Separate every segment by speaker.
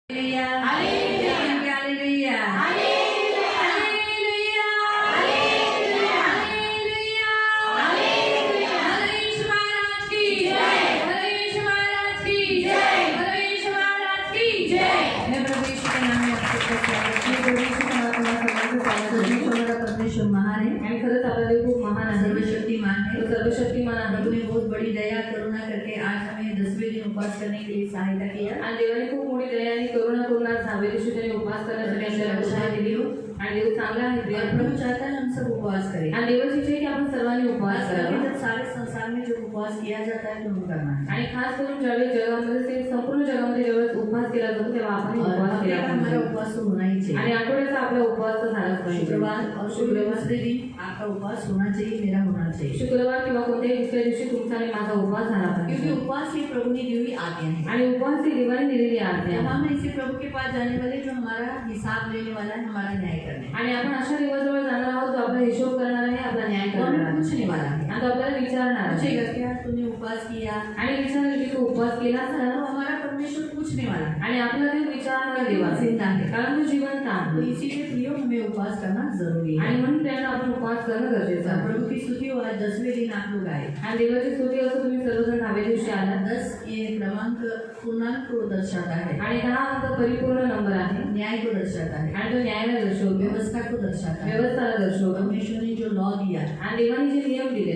Speaker 1: Aleluya.
Speaker 2: Aleluya.
Speaker 1: Aleluya.
Speaker 2: Aleluya. Aleluya. Aleluya.
Speaker 1: Harish Maharaj की
Speaker 2: जय.
Speaker 1: हरीश महाराज की
Speaker 2: जय.
Speaker 1: हरीश महाराज की
Speaker 2: जय.
Speaker 1: मैं प्रभु यीशु के नाम में आपको स्वागत करती हूँ। प्रभु यीशु का नाम सर्वांचं स्वागत करते हैं। हमारा परमेश्वर महान है आणि खरंच आपला देव खूप महान आहे, सर्वशक्तिमान है। तो सर्वशक्तिमान आहे। प्रभु ने बहुत बड़ी दया करुणा करके आज हमें 10वें दिन उपवास करने के लिए सहायता किया आणि देवाने खूप मोठी दया आणि करुणा करून आज 6व्या दिवशी त्याने उपवास करण्यासाठी आपल्याला उत्साह दिली हो आणि देव चांगला आहे। प्रभु चाहता है हम सब उपवास करें आणि देवाची इच्छा आहे की आपण सर्वांनी उपवास करावा। जब सारे संसार में जो उपवास किया जाता है तो हम करना है आणि खास करून ज्यावेळी जगामध्ये ते संपूर्ण जगामध्ये जेव्हा उपवास केला जातो तेव्हा आपण उपवास केला हमारा उपवास होना ही चाहिए आणि आठवड्याचा आपला उपवास झाला पाहिजे। शुक्रवार और शुक्रवार दिन आपका उपवास होना चाहिए, मेरा होना चाहिए। शुक्रवार किंवा कोणत्याही दुसऱ्या दिवशी तुमचा आणि माझा उपवास झाला पाहिजे, क्योंकि उपवास ही प्रभु ने दी हुई आज्ञा है आणि उपवास ही देवाने दिलेली आज्ञा है। हम ऐसे प्रभु के पास जाने वाले जो हमारा हिसाब लेने वाला है, हमारा न्याय करने आणि आपण अशा देवाजवळ जाणार आहोत जो आपला हिशोब करणार आहे, आपला न्याय करणार आहे, पूछने वाला है आणि तो आपल्याला विचारणार आहे क्या तूने उपवास किया आणि विचारलं की तू उपवास केला तर हमारा परमेश्वर पूछने वाला है आणि आपला देव विचारणार देवा जिंदा है, कारण तो जिवंत आहे। तो इसीलिए प्रियो हमें उपवास करना जरूरी है आणि म्हणून त्याला आपण उपवास करणं गरजेचं आहे। प्रभु की स्तुति हो, आज 10वें दिन आप लोग आए आणि देवाची स्तुती असो तुम्ही सर्वजण 10व्या दिवशी आला। 10 ये क्रमांक पूर्णांक को दर्शाता है आणि 10 अंक परिपूर्ण नंबर आहे, न्याय को दर्शाता है आणि तो न्यायाला दर्शवतो, व्यवस्था को दर्शाता है, व्यवस्थाला दर्शवतो। परमेश्वर ने जो लॉ दिया आणि देवाने जे नियम दिले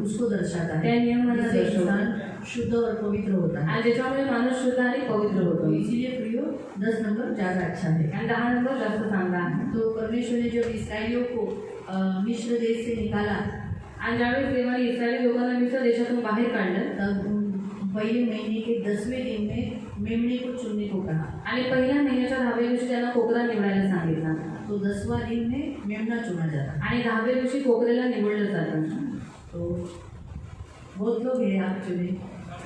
Speaker 1: उसको दर्शाता है, त्या नियमांना दर्शवतो। शुद्ध और पवित्र होता है आणि ज्याच्यामुळे माणूस शुद्ध आणि पवित्र होतो। इसीलिए प्रियो 10 नंबर ज्यादा अच्छा है आणि 10 नंबर जास्त चांगला आहे। तो परमेश्वर ने जब इसराइलियों को मिस्र देश से निकाला आणि ज्यावेळी देवाने इस्रायली लोकांना मिस्र देशातून बाहेर काढलं तब पहले महीने के 10वें दिन में मेमने को चुनने को कहा आणि पहिल्या महिन्याच्या 10व्या दिवशी त्यांना कोकरा निवडायला सांगितलं। तो 10वां दिन में मेमना चुना जाता आणि 10व्या दिवशी कोकरेला निवडलं जातं। तो बहुत लोग हैं आप चुने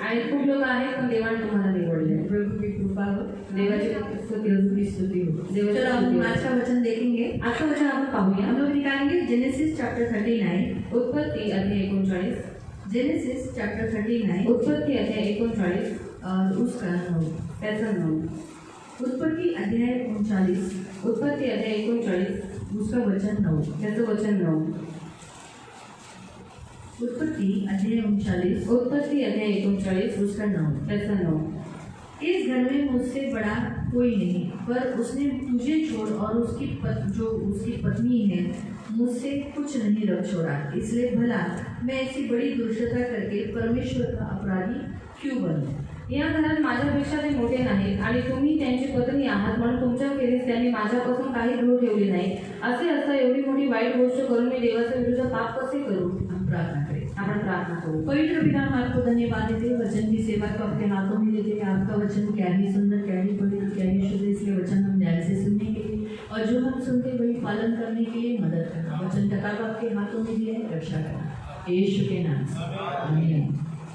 Speaker 1: आणि खूप लोक आहेत पण देवाने तुम्हाला निवडले। प्रभु की कृपा हो, देवाची स्तुति हो। चलो हम आज का वचन देखेंगे। आज का वचन आपण पाहूया। हम लोग निकालेंगे जेनेसिस चैप्टर 39 उत्पत्ति अध्याय 39। जेनेसिस चैप्टर 39 उत्पत्ति अध्याय 39 और उसका 9 त्याचा 9। उत्पत्ति अध्याय 39 उत्पत्ति अध्याय 39 उसका वचन 9 त्याचं वचन 9। उत्पत्ति अध्याय 39 उत्पत्ति अध्याय 39 उसका 9 त्याचा 9। इस घर में मुझसे बड़ा कोई नहीं, पर उसने तुझे छोड़ और जो उसकी पत्नी है मुझसे कुछ नहीं रख छोड़ा, इसलिए भला मैं ऐसी बड़ी दुष्टता करके परमेश्वर का अपराधी क्यों बनूं? या घरात माझ्यापेक्षा ते मोठे नाहीत आणि तुम्ही त्यांची पत्नी आहात, म्हणून तुमच्या खेरीस त्यांनी माझ्यापासून काही दूर ठेवली नाही। असे असता एवढी मोठी वाईट गोष्ट करून मी देवाच्या विरुद्ध पाप कसे करू? हम प्रार्थना करें। आपण प्रार्थना करू। पवित्र पिता, हम आपको धन्यवाद देते हैं, वचन की सेवा को आपके हाथों में देते हैं। आपका वचन क्या ही सुंदर, क्या ही पवित्र, क्या ही शुद्ध, इसलिए वचन हम ध्यान से सुनने के लिए और जो हम सुनते वही पालन करने के लिए मदद करना। वचन किताब आपके हाथों में दिया है, रक्षा करना यीशु के नाम से आमीन।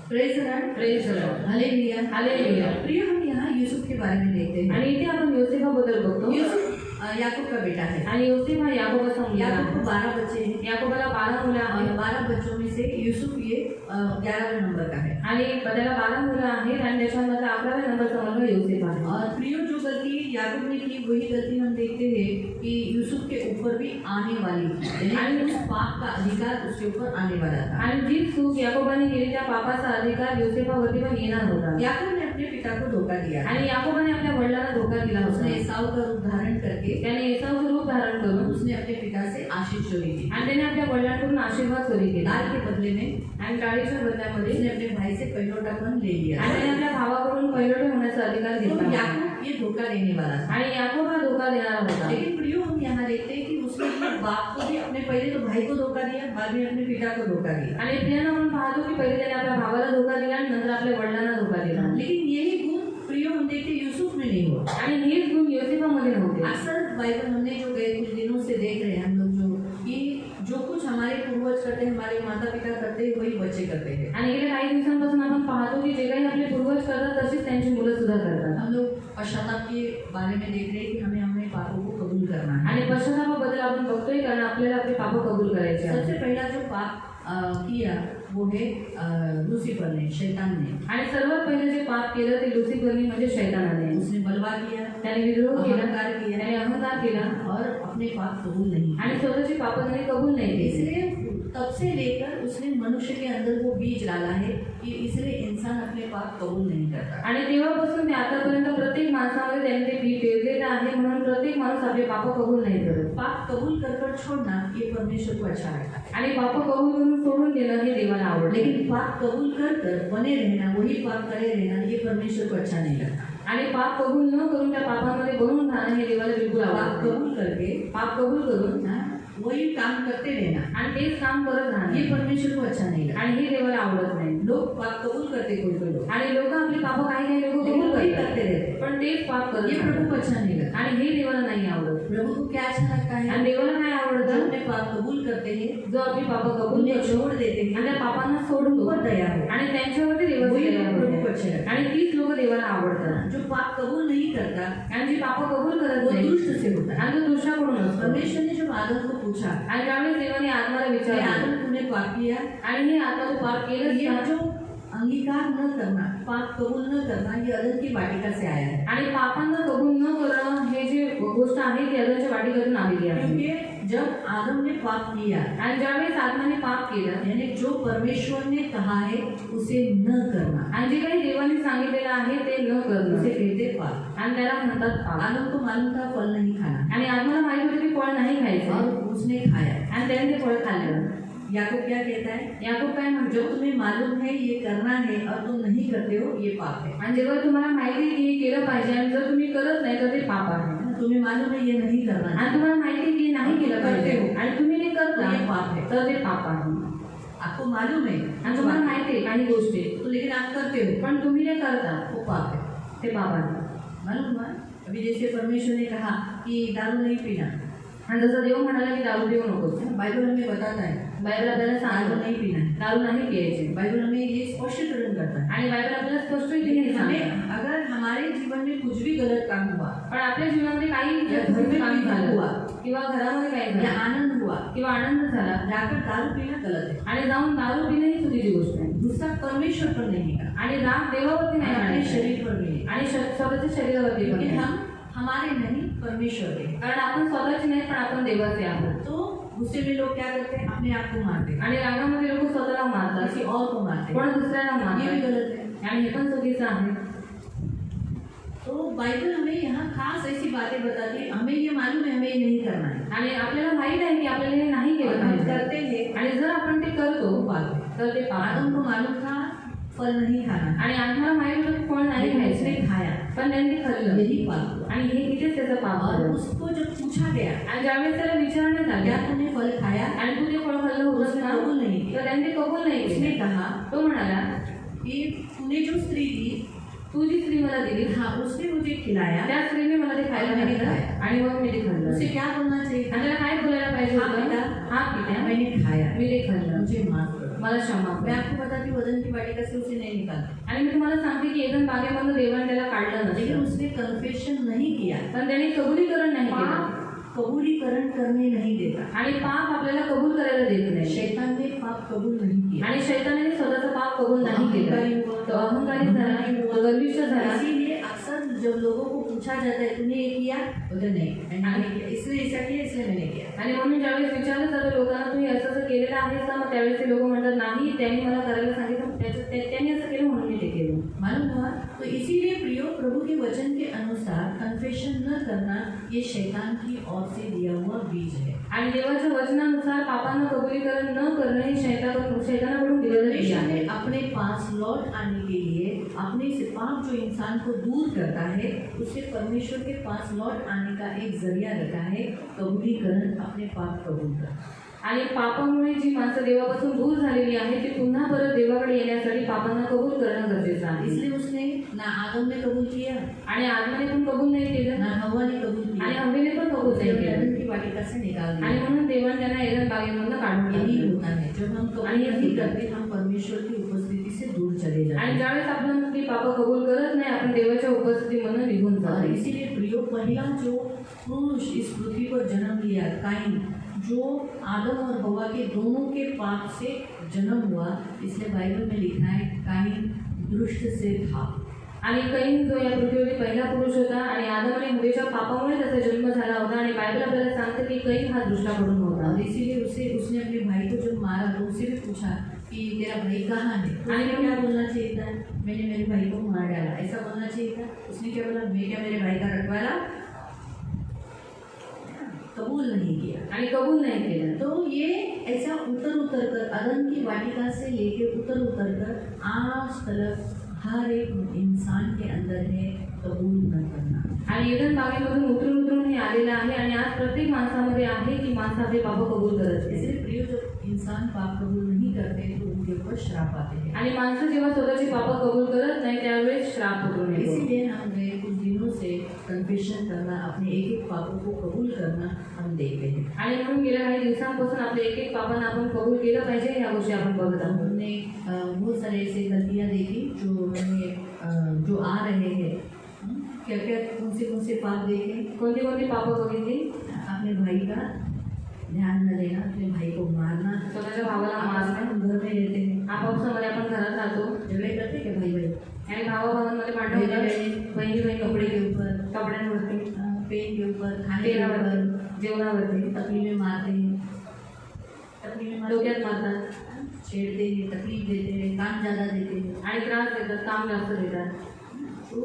Speaker 1: Praise the Lord, praise the Lord, hallelujah, hallelujah. प्रिय, हम यहाँ यूसुफ के बारे में देखते हैं आणि इथे आपण योसेफाबद्दल बघतो। यूसुफ याकूब का बेटा है आणि योसेफ हा याकोबाचा मुलगा है। याकूब को 12 बच्चे हैं, याकोबाला 12 मुलं आहेत। 12 बच्चों में से यूसुफ ये 11वें नंबर का है आणि त्याला 12 मुलं आहेत आणि त्याच्यामध्ये 11व्या नंबरचा मुलगा योसेफ आहे। और प्रियो, जो गलती याकूब ने की वही गलती हम देखते हैं कि यूसुफ के ऊपर भी आने वाली थी आणि उस पाप का अधिकार उसके ऊपर आने वाला था आणि जी चूक याकोबाने केली त्या पापाचा अधिकार योसेफावरती पण येणार होता। याकूब ने अपने पिता को धोखा दिया आणि याकोबाने आपल्या वडिलांना धोका दिला होता। उसने एसाव का रूप धारण करके त्याने एसावचं रूप धारण करून उसने अपने पिता से आशीष चोरी की आणि त्याने आपल्या वडिलांकडून आशीर्वाद चोरी केला। दाल के बदले में आणि डाळीच्या बदल्यामध्ये उसने अपने भाई से पहिलोटा पण ले लिया आणि त्याने आपल्या भावाकडून पहिलोटे होण्याचा अधिकार घेतला। याकूब ये धोखा देने वाला था आणि याकूब हा धोका देणारा होता। लेकिन प्रियो, हम यहाँ देखते हैं कि उसने अपने बाप को भी, अपने पहले तो भाई को धोखा दिया, बाद में अपने पिता को धोखा दिया आणि प्रियांना आपण पाहतो की पहिले त्याने आपल्या भावाला धोका दिला आणि नंतर आपल्या वडिलांना धोका दिला। लेकिन यही गुण प्रियो हम देखते यूसुफ में नहीं हुआ आणि हेच गुण योसेफामध्ये नव्हते। अक्सर बाइबल हमने जो गए कुछ दिनों से देख रहे हैं हम लोग जो कुछ हमारे पूर्वज करते हैं, हमारे माता पिता करते हैं, वही बच्चे करते हैं आणि गेल्या काही दिवसांपासून आपण पाहतो की जे काही आपले पूर्वज करतात तशीच त्यांची मुलं सुद्धा करतात। हम लोग पश्चाताप के बारे में देख रहे हैं कि हमें अपने पापों को कबूल करना है आणि पश्चातापाबद्दल आपण बघतोय कारण आपल्याला आपले पाप कबूल करायचे। सबसे पहला जो पाप किया वो है लूसीफर ने, शैतान ने।
Speaker 2: आणि सर्वात पहिले जे पाप केलं ते लुसिफरने म्हणजे शैतानाने।
Speaker 1: उसने बलवा किया,
Speaker 2: त्याने विद्रोह केला,
Speaker 1: अहंकार किया,
Speaker 2: त्याने अहंकार केला
Speaker 1: और अपने पाप कबूल नहीं किए।
Speaker 2: आणि स्वतःची पापं त्याने कबूल नाही केली।
Speaker 1: इसलिए तब से लेकर उसने मनुष्य के अंदर वो बीज डाला है कि इसलिए इंसान अपने पाप कबूल नहीं करता।
Speaker 2: आणि तेव्हापासून ते आतापर्यंत प्रत्येक माणसामध्ये त्यांनी ते बी पेरलेलं आहे, म्हणून प्रत्येक माणूस आपले पाप कबूल नाही करत।
Speaker 1: पाप कबूल कर छोड़ना ये परमेश्वर को अच्छा लगता है,
Speaker 2: आणि पाप कबूल करून सोडून देणं हे देवाला आवडते।
Speaker 1: लेकिन पाप कबूल कर बने रहना, वही पाप करे रहना, ये परमेश्वर को अच्छा नहीं लगता।
Speaker 2: आणि पाप कबूल न करून त्या पापामध्ये बनून राहणं हे देवाला बिलकुल
Speaker 1: पाप
Speaker 2: आवडत
Speaker 1: कबूल करके
Speaker 2: पाप कबूल करून
Speaker 1: वही काम करते रहना,
Speaker 2: आणि तेच काम करत
Speaker 1: ये
Speaker 2: राहणं
Speaker 1: परमेश्वर को अच्छा नहीं लगता।
Speaker 2: आणि हे देवाला आवडत नाही।
Speaker 1: लोग पाप कबूल करते, कोई लोग,
Speaker 2: आणि लोक आपली पाप काही लोक
Speaker 1: लेकिन
Speaker 2: कबूल
Speaker 1: वही
Speaker 2: करतात
Speaker 1: करते रहते,
Speaker 2: पण तेच पाप करत
Speaker 1: ये प्रभु
Speaker 2: राहतात।
Speaker 1: को अच्छा नहीं लगता।
Speaker 2: आणि हे देवाला नाही आवडत।
Speaker 1: प्रभु को क्या अच्छा लगता है?
Speaker 2: आणि देवाला काय
Speaker 1: जो
Speaker 2: आवडतं?
Speaker 1: अपने पाप कबूल करते हैं,
Speaker 2: जो आपली पाप कबूल
Speaker 1: उन्हें
Speaker 2: करतो
Speaker 1: छोड़ देते
Speaker 2: आणि
Speaker 1: हैं,
Speaker 2: त्या पापांना सोडतो
Speaker 1: ऊपर दया हो,
Speaker 2: आणि त्यांच्यावरती देवाची
Speaker 1: वही
Speaker 2: दया
Speaker 1: लोग प्रभु को
Speaker 2: होते
Speaker 1: अच्छे लगते
Speaker 2: आणि तीच लोक देवाला आवडतात।
Speaker 1: जो पाप कबूल नहीं करता
Speaker 2: आणि जी पाप कबूल करत
Speaker 1: वो
Speaker 2: नाही
Speaker 1: दुष्ट से होता है।
Speaker 2: आणि तो दुष्टाकडून असतो।
Speaker 1: परमेश्वर ने जब आदम को पूछा,
Speaker 2: आणि त्यावेळेस देवाने आत्माला
Speaker 1: कि
Speaker 2: विचारलं
Speaker 1: आदम तूने पाप किया,
Speaker 2: आणि हे आता तू पाप केलं
Speaker 1: ये जो अंगीकार न करना, पाप कबूल न करना, ये अदन की वाटिका से आया है।
Speaker 2: आणि पापांना कबूल न करणं हे जे गोष्ट आहे ती अदनच्या वाटिकेतून आलेली आहे।
Speaker 1: क्योंकि जब आदम ने पाप किया,
Speaker 2: आणि ज्यावेळेस आत्माने पाप केलं
Speaker 1: यानी जो परमेश्वर ने कहा है उसे न करना,
Speaker 2: आणि जे काही देवाने सांगितलेलं आहे ते न करणं
Speaker 1: उसे कहते पाप।
Speaker 2: आणि त्याला म्हणतात पाप।
Speaker 1: आदम को मालूम था फल नहीं खाना,
Speaker 2: आणि आत्माला माहित होतं की फळ नाही खायचं
Speaker 1: और उसने खाया।
Speaker 2: आणि त्याने ते फळ खाल्लं।
Speaker 1: याकूब क्या कहता है?
Speaker 2: याकूब काय म्हणतो?
Speaker 1: जब तुम्हें मालूम है ये करना है और तुम नहीं करते हो, ये पाप है।
Speaker 2: आणि जेव्हा तुम्हाला माहिती आहे की हे केलं पाहिजे आणि जर तुम्ही करत नाही तर ते पाप आहे।
Speaker 1: तुम्हें मालूम है ये नहीं करना है,
Speaker 2: आणि तुम्हाला माहिती आहे की नाही केलं पाहिजे आणि तुम्ही ते करता
Speaker 1: ये पाप है।
Speaker 2: तर ते पाप आहे।
Speaker 1: आपको मालूम है
Speaker 2: आणि तुम्हाला माहिती आहे काही गोष्टी
Speaker 1: तो, लेकिन आप करते हो,
Speaker 2: पण तुम्ही ते करता
Speaker 1: वो पाप है।
Speaker 2: ते पाप आहे।
Speaker 1: मालूम हुआ? अभी जैसे परमेश्वर ने कहा कि दारू नहीं पीना,
Speaker 2: आणि जसं देव म्हणाला की दारू पिऊ नकोस,
Speaker 1: बाइबल हमें बताता है
Speaker 2: बायबल आपल्याला
Speaker 1: दारू
Speaker 2: सांगतो
Speaker 1: नहीं पीना है।
Speaker 2: दारू नाही पियायची
Speaker 1: बाइबल हमें ये स्पष्टीकरण करता है।
Speaker 2: आणि बायबल आपल्याला स्पष्ट
Speaker 1: लेकिन
Speaker 2: रीतीने सांगते।
Speaker 1: हमें अगर हमारे जीवन में कुछ भी गलत काम हुआ,
Speaker 2: पण आपल्या जीवनामध्ये काही
Speaker 1: या घर में
Speaker 2: काम
Speaker 1: भी
Speaker 2: झालं
Speaker 1: हुआ,
Speaker 2: किंवा घरामध्ये काही
Speaker 1: या
Speaker 2: झालं
Speaker 1: आनंद हुआ,
Speaker 2: किंवा आनंद झाला
Speaker 1: जाकर दारू पीना गलत है,
Speaker 2: आणि जाऊन दारू पिणं ही चुकीची गोष्ट आहे।
Speaker 1: गुस्सा परमेश्वर पर नहीं है,
Speaker 2: आणि राग देवावरती नाही
Speaker 1: अपने
Speaker 2: आणायचा
Speaker 1: शरीर पर भी नहीं,
Speaker 2: आणि स्वतःच्या शरीरावरती पण
Speaker 1: क्योंकि
Speaker 2: नाही।
Speaker 1: हम हमारे नहीं परमेश्वर के।
Speaker 2: कारण आपण स्वतःचे नाही पण आपण देवाचे आहोत।
Speaker 1: तो गुस्से में लोग क्या करते हैं? अपने आप को मारते हैं,
Speaker 2: आणि रागामध्ये लोक स्वतःला मारतात,
Speaker 1: किसी और को मारते
Speaker 2: पण
Speaker 1: हैं,
Speaker 2: दुसऱ्याला
Speaker 1: ये भी
Speaker 2: मारतात
Speaker 1: गलत है।
Speaker 2: आणि हे पण चुकीचं आहे।
Speaker 1: तो बाइबल हमें यहाँ खास ऐसी बातें बताती है, हमें ये मालूम है हमें ये नहीं करना है,
Speaker 2: आणि आपल्याला माहित आहे की आपल्याला हे नाही
Speaker 1: और
Speaker 2: केलं
Speaker 1: हम
Speaker 2: पाहिजे
Speaker 1: करते हैं
Speaker 2: आणि जर आपण ते करतो
Speaker 1: तो पाप है।
Speaker 2: तर ते पाप
Speaker 1: आदम
Speaker 2: आहे।
Speaker 1: को मालूम था फल नहीं खाना,
Speaker 2: आणि आत्माला माहित होतं की फळ नाही
Speaker 1: लेकिन उसने
Speaker 2: खायचं
Speaker 1: खाया,
Speaker 2: पण त्यांनी ते खाल्लं
Speaker 1: यही पाप हुआ।
Speaker 2: आणि हे तिथेच त्याचं पाप
Speaker 1: और
Speaker 2: झालं।
Speaker 1: उसको जब पूछा गया,
Speaker 2: आणि ज्यावेळेस त्याला विचारण्यात
Speaker 1: क्या
Speaker 2: आलं
Speaker 1: तूने फल खाया?
Speaker 2: आणि तू ते फळ खाल्लं होतंस
Speaker 1: उसने
Speaker 2: का,
Speaker 1: कबूल नहीं किया।
Speaker 2: तर त्यांनी ते कबूल नाही
Speaker 1: उसने
Speaker 2: केलं।
Speaker 1: कहा
Speaker 2: तो म्हणाला
Speaker 1: कि तूने जो स्त्री दी,
Speaker 2: तू जी स्त्री मला दिली
Speaker 1: हाँ उसने मुझे खिलाया,
Speaker 2: त्या स्त्रीने मला ते खायला
Speaker 1: मैंने
Speaker 2: घातलं
Speaker 1: खाया।
Speaker 2: आणि मग मी ते खाल्लं।
Speaker 1: उसे क्या बोलना चाहिए?
Speaker 2: आणि त्याला काय बोलायला पाहिजे
Speaker 1: हा
Speaker 2: होतं?
Speaker 1: पिता,
Speaker 2: हा पिता
Speaker 1: मैंने खाया,
Speaker 2: मी ते खाल्लं,
Speaker 1: मुझे माफ करो।
Speaker 2: मला क्षमा
Speaker 1: मैं
Speaker 2: कर।
Speaker 1: आपको बताती हूँ वजन की वाटिका से उसे नहीं निकाला,
Speaker 2: आणि मी तुम्हाला सांगते की एदन बागेमधून देवाने त्याला काढलं
Speaker 1: लेकिन
Speaker 2: नसतं,
Speaker 1: उसने कन्फेशन नहीं किया।
Speaker 2: पण त्याने कबुलीकरण नाही केलं
Speaker 1: पाप कबूलीकरण करने नहीं देता,
Speaker 2: आणि पाप आपल्याला कबूल करायला देत नाही।
Speaker 1: शैतान ने पाप कबूल नहीं किया,
Speaker 2: आणि शैतानाने स्वतःचं पाप कबूल नाही केलं, तो अहंकारी झाला, तो गर्विष्ठ झाला।
Speaker 1: इसीलिए अक्सर जब लोगों को पूछा जाता है तूने ये किया, बोलते नहीं मैंने नहीं किया, इसलिए ऐसा किया इसलिए मैंने किया।
Speaker 2: आणि म्हणून ज्यावेळेस विचारलं जातं लोकांना तुम्ही असं असं केलेलं आहे का, मग त्यावेळेस ते लोक म्हणतात नाही त्यांनी मला करायला सांगितलं, त्यांनी असं केलं म्हणून मी ते केलं।
Speaker 1: मालूम हुआ? तो इसीलिए प्रियो प्रभु के वचन के अनुसार कन्फेशन न करना ये शैतान की ओर से दिया हुआ बीज है।
Speaker 2: आणि देवाच्या वचनानुसार पापांना कबुलीकरण न करणं हे शैतानाकडून दिलेलं बीज
Speaker 1: परमेश्वर ने
Speaker 2: आहे।
Speaker 1: अपने पास लौट आने के लिए अपने से पाप जो इंसान को दूर करता है उसे परमेश्वर के पास लौट आने का एक जरिया रखा है, कबूलीकरण, अपने पाप कबूल कर।
Speaker 2: आणि पापामुळे जी माणसं देवापासून दूर झालेली आहेत ती पुन्हा परत देवाकडे येण्यासाठी पापांना कबूल करणं गरजेचं आहे।
Speaker 1: इसलिए उसने ना आदम ने कबूल किया,
Speaker 2: आणि आदमाने पण कबूल नाही केलं
Speaker 1: ना हवा ने कबूल
Speaker 2: आणि
Speaker 1: किया,
Speaker 2: हवेने पण कबूल नाही
Speaker 1: उसे
Speaker 2: केलं
Speaker 1: एदन की वाटिका से निकाल
Speaker 2: आणि
Speaker 1: दिया।
Speaker 2: म्हणून देवाने त्यांना एदन बागेमधून काढून
Speaker 1: यही
Speaker 2: टाकलं।
Speaker 1: होता है, जब हम कबूल नहीं करते हम परमेश्वर की उपस्थिति से दूर चले जाते
Speaker 2: आणि
Speaker 1: हैं।
Speaker 2: ज्यावेळेस आपण ती पापं कबूल करत नाही आपण देवाच्या उपस्थितीमधून निघून
Speaker 1: और
Speaker 2: जातो।
Speaker 1: इसीलिए प्रियो पहला जो पुरुष इस पृथ्वी पर जन्म लिया काइन, जो आदम और हवा के दोनों के पाप से जन्म हुआ, इसलिए बाइबल में लिखा है काइन दुष्ट से था।
Speaker 2: आणि कैन जो या पृथ्वीवरील पहिला पुरुष होता आणि आदम आणि हवेच्या पापामुळे त्याचा जन्म झाला होता आणि बायबल आपल्याला सांगते की कैन हा दुष्टाकडून होता
Speaker 1: और इसीलिए उसने अपने भाई को जब मारा तो उससे भी पूछा कि तेरा भाई कहाँ है,
Speaker 2: आणि
Speaker 1: क्या बोलना चाहिए था, मैंने मेरे भाई को मार डाला, ऐसा बोलना चाहिए था। उसने क्या बोला, मैं क्या मेरे भाई का रखवाला, कबूल नहीं किया
Speaker 2: आणि कबूल नाही केलं।
Speaker 1: तो ये ऐसा उतर कर अदन की वाटिका से लेके उतर कर आज तक हर एक इंसान के अंदर है कबूल न करना।
Speaker 2: आणि ईडन बागेमधून उतरून हे आलेलं आहे आणि आज प्रत्येक माणसामध्ये आहे की माणसं आपले पाप कबूल करत नाही।
Speaker 1: इसलिए प्रिय, जब इंसान पाप कबूल नहीं करते तो उनके ऊपर श्राप आते हैं
Speaker 2: आणि माणसं जेव्हा स्वतःची पाप कबूल करत नाही त्यावेळेस श्राप उतरून येतो।
Speaker 1: इसीलिए हम गए कुछ दिनों से कन्फेशन करना, अपने एक एक पापों को कबूल करना हम देखते हैं।
Speaker 2: आणि म्हणून गेल्या काही दिवसांपासून आपले एक एक पापांना आपण कबूल केलं पाहिजे या गोष्टी आपण बघत आहोत।
Speaker 1: हमने बहुत सारे ऐसे गलतियाँ देखी जो आ रहे हैं। क्या क्या कौन से पाप देखे,
Speaker 2: कोणती कोणती पापं बघितली?
Speaker 1: अपने भाई का ध्यान न देना, अपने भाई को मारना,
Speaker 2: स्वतःच्या भावाला मारणं।
Speaker 1: हम घर में रहते हैं,
Speaker 2: आपापसामध्ये आपण घरात राहतो
Speaker 1: झगड़े करते क्या भाई भाई,
Speaker 2: आणि भावाभावांमध्ये भांडण होतात, बहिणी
Speaker 1: कपड़े के ऊपर,
Speaker 2: कपड्यांवरती,
Speaker 1: पेन के ऊपर, खाने के ऊपर,
Speaker 2: तेलावरती, जेवणावरती,
Speaker 1: तकलीफें मारते हैं,
Speaker 2: डोक्यात मारतात,
Speaker 1: छेड़ते हैं, तकलीफ देते हैं, काम ज़्यादा देते हैं,
Speaker 2: आणि त्रास देतात, काम जास्त देतात।
Speaker 1: तो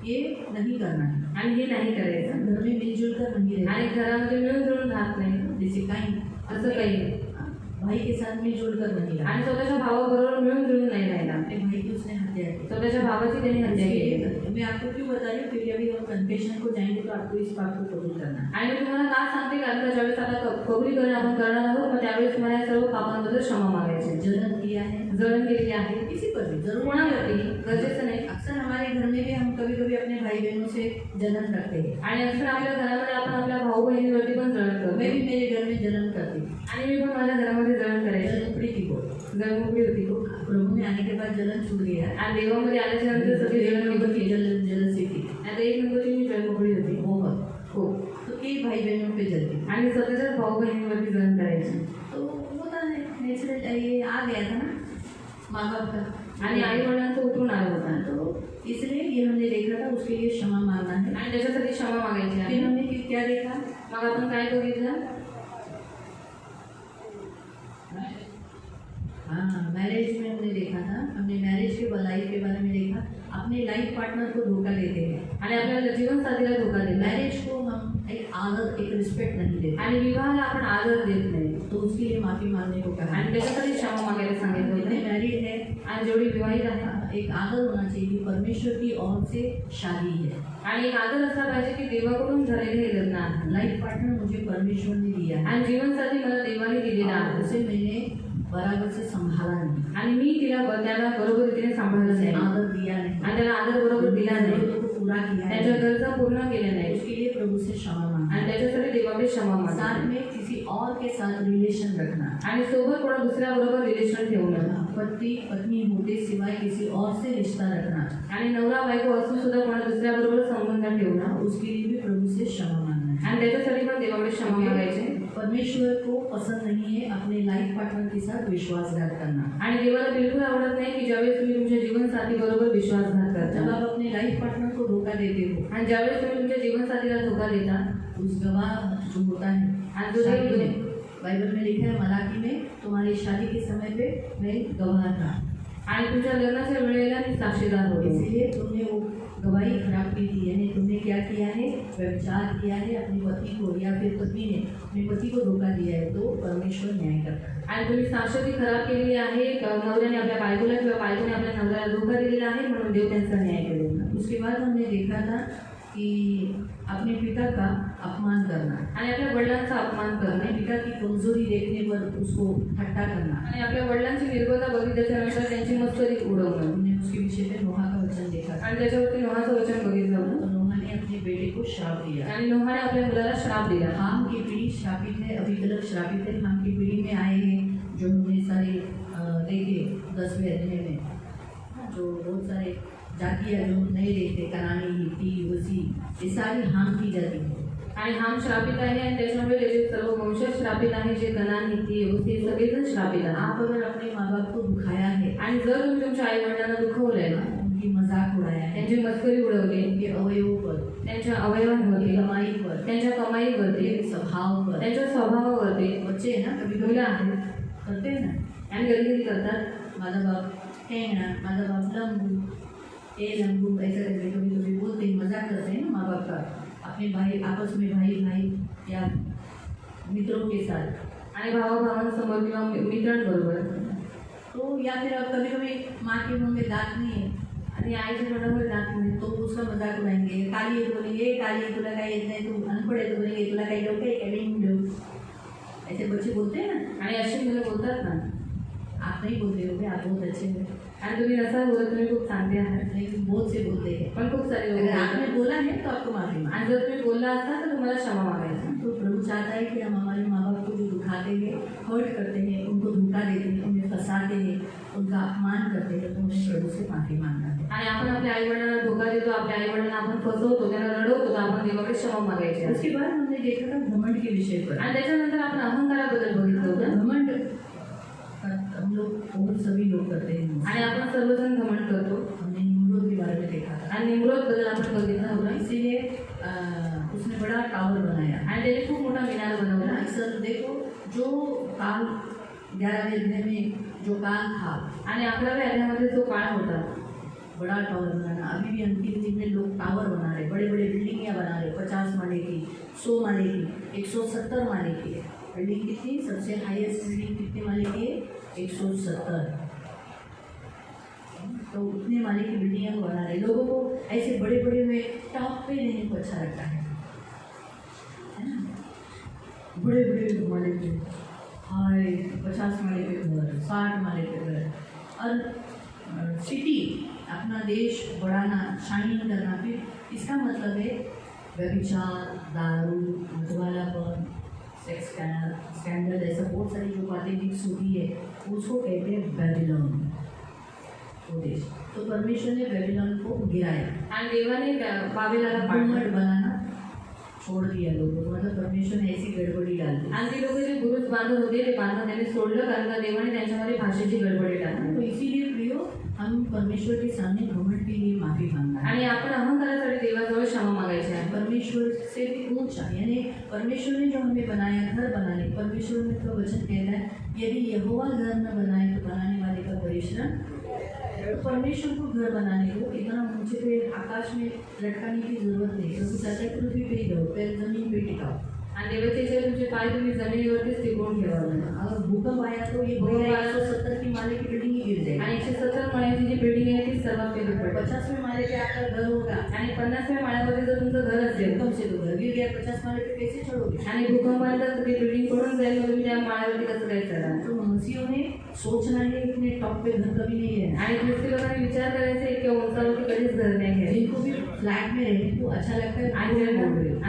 Speaker 1: ये नहीं करना है।
Speaker 2: आणि हे नाही करायचं
Speaker 1: घर में मिलजुल कर नहीं रहना
Speaker 2: आणि घरामध्ये मिळून जुळून राहत नाही
Speaker 1: जैसे कहीं
Speaker 2: असं काही
Speaker 1: भाई के साथ मिलजुल कर नहीं रहा,
Speaker 2: आणि स्वतःच्या भावाबरोबर मिळून जुळून नाही राहिला,
Speaker 1: अपने भाई की उसने हत्या की।
Speaker 2: स्वतःच्या भावाची त्यांनी हत्या केली।
Speaker 1: मैं आपको क्यों बता रही हूँ, क्योंकि अभी हम कन्फेशन को जाएंगे तो आपको इस बात को कबूल करना है।
Speaker 2: आणि मी तुम्हाला का सांगते कारण का ज्यावेळेस आता कबुलीकरण आपण करणार आहोत मग त्यावेळेस तुम्हाला या सर्व पापांबद्दल क्षमा मागायची।
Speaker 1: जलन किया है,
Speaker 2: जळण केलेली आहे
Speaker 1: किसी पर भी जरूर
Speaker 2: कोणावरती गरजेचं नाही।
Speaker 1: अक्सर हमारे घर में भी हम कभी कभी अपने भाई बहनों से जलन रखते हैं।
Speaker 2: आणि अक्सर आपल्या घरामध्ये आपण आपल्या भाऊ बहिणीवरती पण जळण करतो।
Speaker 1: मैं भी मेरे घर में जलन करती थी,
Speaker 2: आणि मी पण माझ्या घरामध्ये जळण करायची,
Speaker 1: जलन थी वो।
Speaker 2: जळमुकडी होती खूप।
Speaker 1: प्रभु में आने के बाद जलन छूट गया है,
Speaker 2: आणि देवामध्ये आल्याच्या नंतर सगळी जळण निघून गेली।
Speaker 1: जलन सी थी
Speaker 2: आता एक नंबरची मी जळमुकडी होती
Speaker 1: बहुत,
Speaker 2: हो,
Speaker 1: तो कई भाई बहनों पे जलती,
Speaker 2: आणि स्वतःच्याच भाऊ बहिणीवरती जळण करायची।
Speaker 1: तो होता है नेचुरल, ये आ गया था ना माँ बाप का,
Speaker 2: आणि आई वडिलांचं उतरून आलं होता
Speaker 1: तो इसलिए ये हमने देखा था, उसके लिए क्षमा मांगना है।
Speaker 2: आणि त्याच्यासाठी क्षमा मागायची आहे।
Speaker 1: फिर हमने क्या देखा,
Speaker 2: मग आपण काय बघितलं?
Speaker 1: हाँ, मैरिज में हमने देखा था, हमने मैरिज के भलाई के बारे में देखा। अपने लाइफ पार्टनर को धोखा देते हैं
Speaker 2: आणि आपल्याला जीवनसाथीला धोका देतो,
Speaker 1: मैरिज को हम एक आदर, एक रिस्पेक्ट नहीं देते,
Speaker 2: आणि विवाहाला आपण आदर देत नाही,
Speaker 1: तो उसके लिए माफ़ी मांगने को कहा।
Speaker 2: आणि त्याच्यासाठी क्षमा मागायला सांगितलं
Speaker 1: जितने
Speaker 2: होतं।
Speaker 1: मैरिड है,
Speaker 2: आणि जेवढी विवाहित आहे
Speaker 1: एक आदर होना चाहिए, परमेश्वर की ओर से शादी है।
Speaker 2: आणि एक आदर असला पाहिजे की देवाकडून झालेले हे लग्न आहे
Speaker 1: लाइफ पार्टनर मुझे परमेश्वर ने दिया है,
Speaker 2: आणि जीवनसाथी मला देवाने दिलेला
Speaker 1: और
Speaker 2: आहे
Speaker 1: उसे मैंने बराबर से संभाला नहीं,
Speaker 2: आणि मी त्याला बरोबर रीतीने सांभाळलं
Speaker 1: उसे
Speaker 2: नाही
Speaker 1: आदर दिया नहीं,
Speaker 2: आणि त्याला आदर बरोबर दिला नाही,
Speaker 1: जरूरतों को पूरा किया
Speaker 2: त्याच्या
Speaker 1: है,
Speaker 2: गरजा पूर्ण केल्या नाही
Speaker 1: उसके लिए प्रभु से क्षमा मांगना,
Speaker 2: आणि त्याच्यासाठी देवाकडे क्षमा
Speaker 1: साथ
Speaker 2: मागणं
Speaker 1: में किसी और के साथ रिलेशन रखना,
Speaker 2: आणि सोबत कोणा दुसऱ्याबरोबर रिलेशन ठेवणं
Speaker 1: पति पत्नी होते सिवाय किसी और से रिश्ता रखना,
Speaker 2: आणि नवरा बायको असून सुद्धा कोणा दुसऱ्याबरोबर संबंध ठेवणं
Speaker 1: उसके लिए भी प्रभु से क्षमा मांगना है।
Speaker 2: आणि त्याच्यासाठी पण देवाकडे क्षमा मागायचे।
Speaker 1: परमेश्वर को पसंद नहीं है अपने लाइफ पार्टनर के साथ विश्वासघात करना।
Speaker 2: आणि देवाला बिलकुल आवडत नाही की ज्यावेळेस तुम्ही तुमच्या जीवनसाथी बरोबर विश्वासघात
Speaker 1: जब
Speaker 2: करता
Speaker 1: आप अपने लाइफ पार्टनर को धोखा देते हो,
Speaker 2: आणि ज्यावेळेस तुम्ही तुमच्या जीवनसाथीला धोका देता
Speaker 1: उस गवाह जो होता है
Speaker 2: आणि जो
Speaker 1: शादी
Speaker 2: देव
Speaker 1: में, बाइबल में लिखा है मलाकी में, तुम्हारी शादी के समय पे मैं गवाह था,
Speaker 2: आणि तुमच्या लग्नाच्या वेळेला मी साक्षीदार होतो,
Speaker 1: इसलिए तुमने वो गवाही खराब की थी, यानी तुमने क्या किया है, व्यभिचार किया है अपने पति को, या फिर पत्नी ने अपने पति को धोखा दिया है, तो परमेश्वर न्याय करता है।
Speaker 2: आणि तुम्ही साक्षी खराब केलेली आहे, नवऱ्याने आपल्या बायकोला किंवा बायकोने आपल्या नवऱ्याला धोका दिलेला आहे म्हणून देव त्यांचा न्याय करेल।
Speaker 1: उसके बाद हमने देखा था कि अपने पिता का अपमान करना,
Speaker 2: आणि आपल्या वडिलांचा अपमान
Speaker 1: अपने
Speaker 2: करणे,
Speaker 1: पिता की कमजोरी देखने पर उसको ठट्टा करना,
Speaker 2: आणि आपल्या वडिलांची निर्भरता बघितल्याच्या नंतर त्यांची मस्करी उडवणं,
Speaker 1: हमने उसके विषय में नोहा का वचन देखा था।
Speaker 2: आणि त्याच्यावरती नोहाचं वचन बघितलं होतं,
Speaker 1: तो नोहा ने अपने बेटे को श्राप दिया,
Speaker 2: आणि नोहाने आपल्या मुलाला श्राप दिला।
Speaker 1: हाम की पीढ़ी श्रापित है, अभी तक श्रापित है। हाम की पीढ़ी में आए हैं जो हमने सारे देखे 10वें अध्याय में, जो बहुत सारे जातियाँ जो नहीं देखते, करानी, हित्ती, वसी, ये सारी हाम की जाति है।
Speaker 2: आणि हाम श्रापित आहे आणि त्याच्यामुळे त्याचे सर्व वंशज श्रापित आहे, जे कनान हित्ती यबूसी सगळेजण श्रापित आहे.
Speaker 1: आप अगर अपने माँ बाप को दुखाया है,
Speaker 2: आणि जर तुम्ही तुमच्या आई वडिलांना दुखवलंय ना,
Speaker 1: उनकी मजाक उड़ाया है,
Speaker 2: त्यांची मस्करी उडवली,
Speaker 1: उनके अवयवों पर,
Speaker 2: त्यांच्या
Speaker 1: उनकी
Speaker 2: अवयवांवरती,
Speaker 1: कमाई पर,
Speaker 2: त्यांच्या कमाईवरती,
Speaker 1: उनके स्वभाव पर,
Speaker 2: त्यांच्या स्वभावावरती,
Speaker 1: बच्चे है ना कभी
Speaker 2: मुलं
Speaker 1: कभी
Speaker 2: आहेत
Speaker 1: करते हैं ना,
Speaker 2: आणि कधी कधी करतात.
Speaker 1: माझा बाप ठेंगना, माझा बाप लंबू, ए लंबू, ऐसा करके कभी कभी बोलते हैं, मजाक करते हैं ना माँ बाप का, अपने भाई आपस में भाई भाई या मित्रों के साथ,
Speaker 2: आणि भावाभावांसमोर किंवा मित्रांबरोबर.
Speaker 1: तो या फिर अब कभी कभी माँ के मुंह में दांत नहीं है
Speaker 2: आणि आईच्या तोंडावर दात नाही.
Speaker 1: तो उसका मजाक उड़ाएंगे, काली है तो बोलेंगे काली तुला काही येत नाही, तू अनपढ़ है तो बोलेंगे तुला काही डोकं आहे काय नहीं, ऐसे बच्चे बोलते हैं ना.
Speaker 2: आणि अशी मुलं बोलतात ना.
Speaker 1: आप नहीं बोलते हो, आप बहुत अच्छे हैं,
Speaker 2: आणि तुम्ही नसा बोलत, तुम्ही खूप चांगले आहात,
Speaker 1: लेकिन बहुत से बोलते हैं.
Speaker 2: पण खूप सारे लोक
Speaker 1: अगर
Speaker 2: बोलतात.
Speaker 1: आपने बोला है तो आपको माफी मांगनी.
Speaker 2: आणि जर तुम्ही बोलला असता तर तुम्हाला क्षमा मागायची.
Speaker 1: तो प्रभु चाहता है कि हम हमारे माँ बाप को जो दुखाते हैं, हर्ट करते हैं, उनको धोखा देते हैं, उन्हें फंसाते हैं, उनका अपमान करते हैं, तो उन्हें प्रभु से माफी मांगना है.
Speaker 2: आणि आपण आपल्या आई वडिलांना धोका देतो, आपल्या आई वडिलांना आपण फसवतो, त्यांना रडवतो, तर आपण देवाकडे क्षमा मागायची आहे.
Speaker 1: उसके बाद हमने देखा था घमंड के विषय पर.
Speaker 2: आणि त्याच्यानंतर आपण अहंकाराबद्दल बघितलं होतं.
Speaker 1: घमंड हम लोग और सभी लोग करते हैं.
Speaker 2: आणि आपण सर्वजण घमंड करतो.
Speaker 1: हमने निम्रोद के बारे में देखा था.
Speaker 2: आणि निम्रोद बद्दल आपण बघितलं होतं.
Speaker 1: इसीलिए उसने बड़ा टावर बनाया.
Speaker 2: आणि त्याने खूप मोठा मिनार बनवला.
Speaker 1: अक्सर देखो जो काल 11वें अध्याय में जो काल था,
Speaker 2: आणि 11व्या अध्यायामध्ये जो काळ होता,
Speaker 1: बड़ा टावर बनाना. अभी भी अंतिम दिन में लोग टावर बना रहे, बड़े बड़े बिल्डिंगियाँ बना रहे, 50 माले की, 100 माले की, 170 माले की है. बिल्डिंग कितनी, सबसे हाईएस्ट बिल्डिंग कितने माले की है, 170. तो उतने माले की बिल्डिंगें बना रहे. लोगों को ऐसे बड़े बड़े में टॉप पे रहने को अच्छा लगता है ना. बड़े बड़े माले पे हाय 50 माले पे घर, 60 माले पे घर. और सिटी अपना देश बढ़ाना, शाइन करना, फिर इसका मतलब है व्यभिचार, दारू, मधुबालापन, सेक्स स्कैंडल, ऐसा बहुत सारी जो बातें मिक्स होती है, उसको कहते हैं बेबीलोन, वो देश. तो परमेश्वर ने बेबीलोन को गिराया.
Speaker 2: आणि देवाने बाबेलाला पाडलं.
Speaker 1: घमंड बनाना छोड़ दिया लोगों को, मतलब परमेश्वर ने ऐसी गड़बड़ी डाल दी.
Speaker 2: आणि ती लोक जे गुरुज बांधत होते ते बांधणं त्यांनी सोडलं, कारण का देवाने त्यांच्यामध्ये भाषेची गडबडी टाकली.
Speaker 1: तो इसीलिए प्रियो हम परमेश्वर के सामने घमंड के लिए माफी मांगना है.
Speaker 2: आणि आपण अहंकारासाठी देवाजवळ क्षमा मागायची आहे.
Speaker 1: परमेश्वर से भी ऊंचा, यानी परमेश्वर ने जो हमें बनाया घर बनाने, परमेश्वर ने तो वचन कहता है यदि यहोवा घर न बनाए तो बनाने वाले का परिश्रम. तो परमेश्वर को घर बनाने को इतना ऊंचे पे आकाश में लटकाने की जरूरत नहीं. क्योंकि चाहता है पृथ्वी पे ही रहो, पैर जमीन पे टिकाओ.
Speaker 2: आणि देवाचे जे तुमचे पाय तुम्ही जमिनीवरतीच टिकवून ठेवावे.
Speaker 1: अगर भूकंप आया तो ये
Speaker 2: भूकंप आया
Speaker 1: 170 की माले की बिल्डिंग ही गिर जाएगी.
Speaker 2: आणि 170 माळ्याची जी बिल्डिंग आहे ती सर्वात पहिले पडेल.
Speaker 1: 50वें माले पे आपका घर होगा
Speaker 2: आणि 50व्या माळ्यामध्ये जर तुमचं घर असेल
Speaker 1: भूकंप से तो घर गिर गया, 50 माले पे कैसे चढ़ोगे.
Speaker 2: आणि भूकंपानंतर ती बिल्डिंग पडून जाईल, मग तुम्ही त्या माळ्यावरती कसं काय चढाल.
Speaker 1: तो मसीहों ने सोचना है इतने टॉप पे घर कभी नहीं है.
Speaker 2: आणि ख्रिस्ती लोकांनी विचार करायचा आहे की उंचावरती कधीच घर नाही घ्यायचं.
Speaker 1: जिनको भी फ्लैट में रहने को अच्छा लगता है
Speaker 2: आणि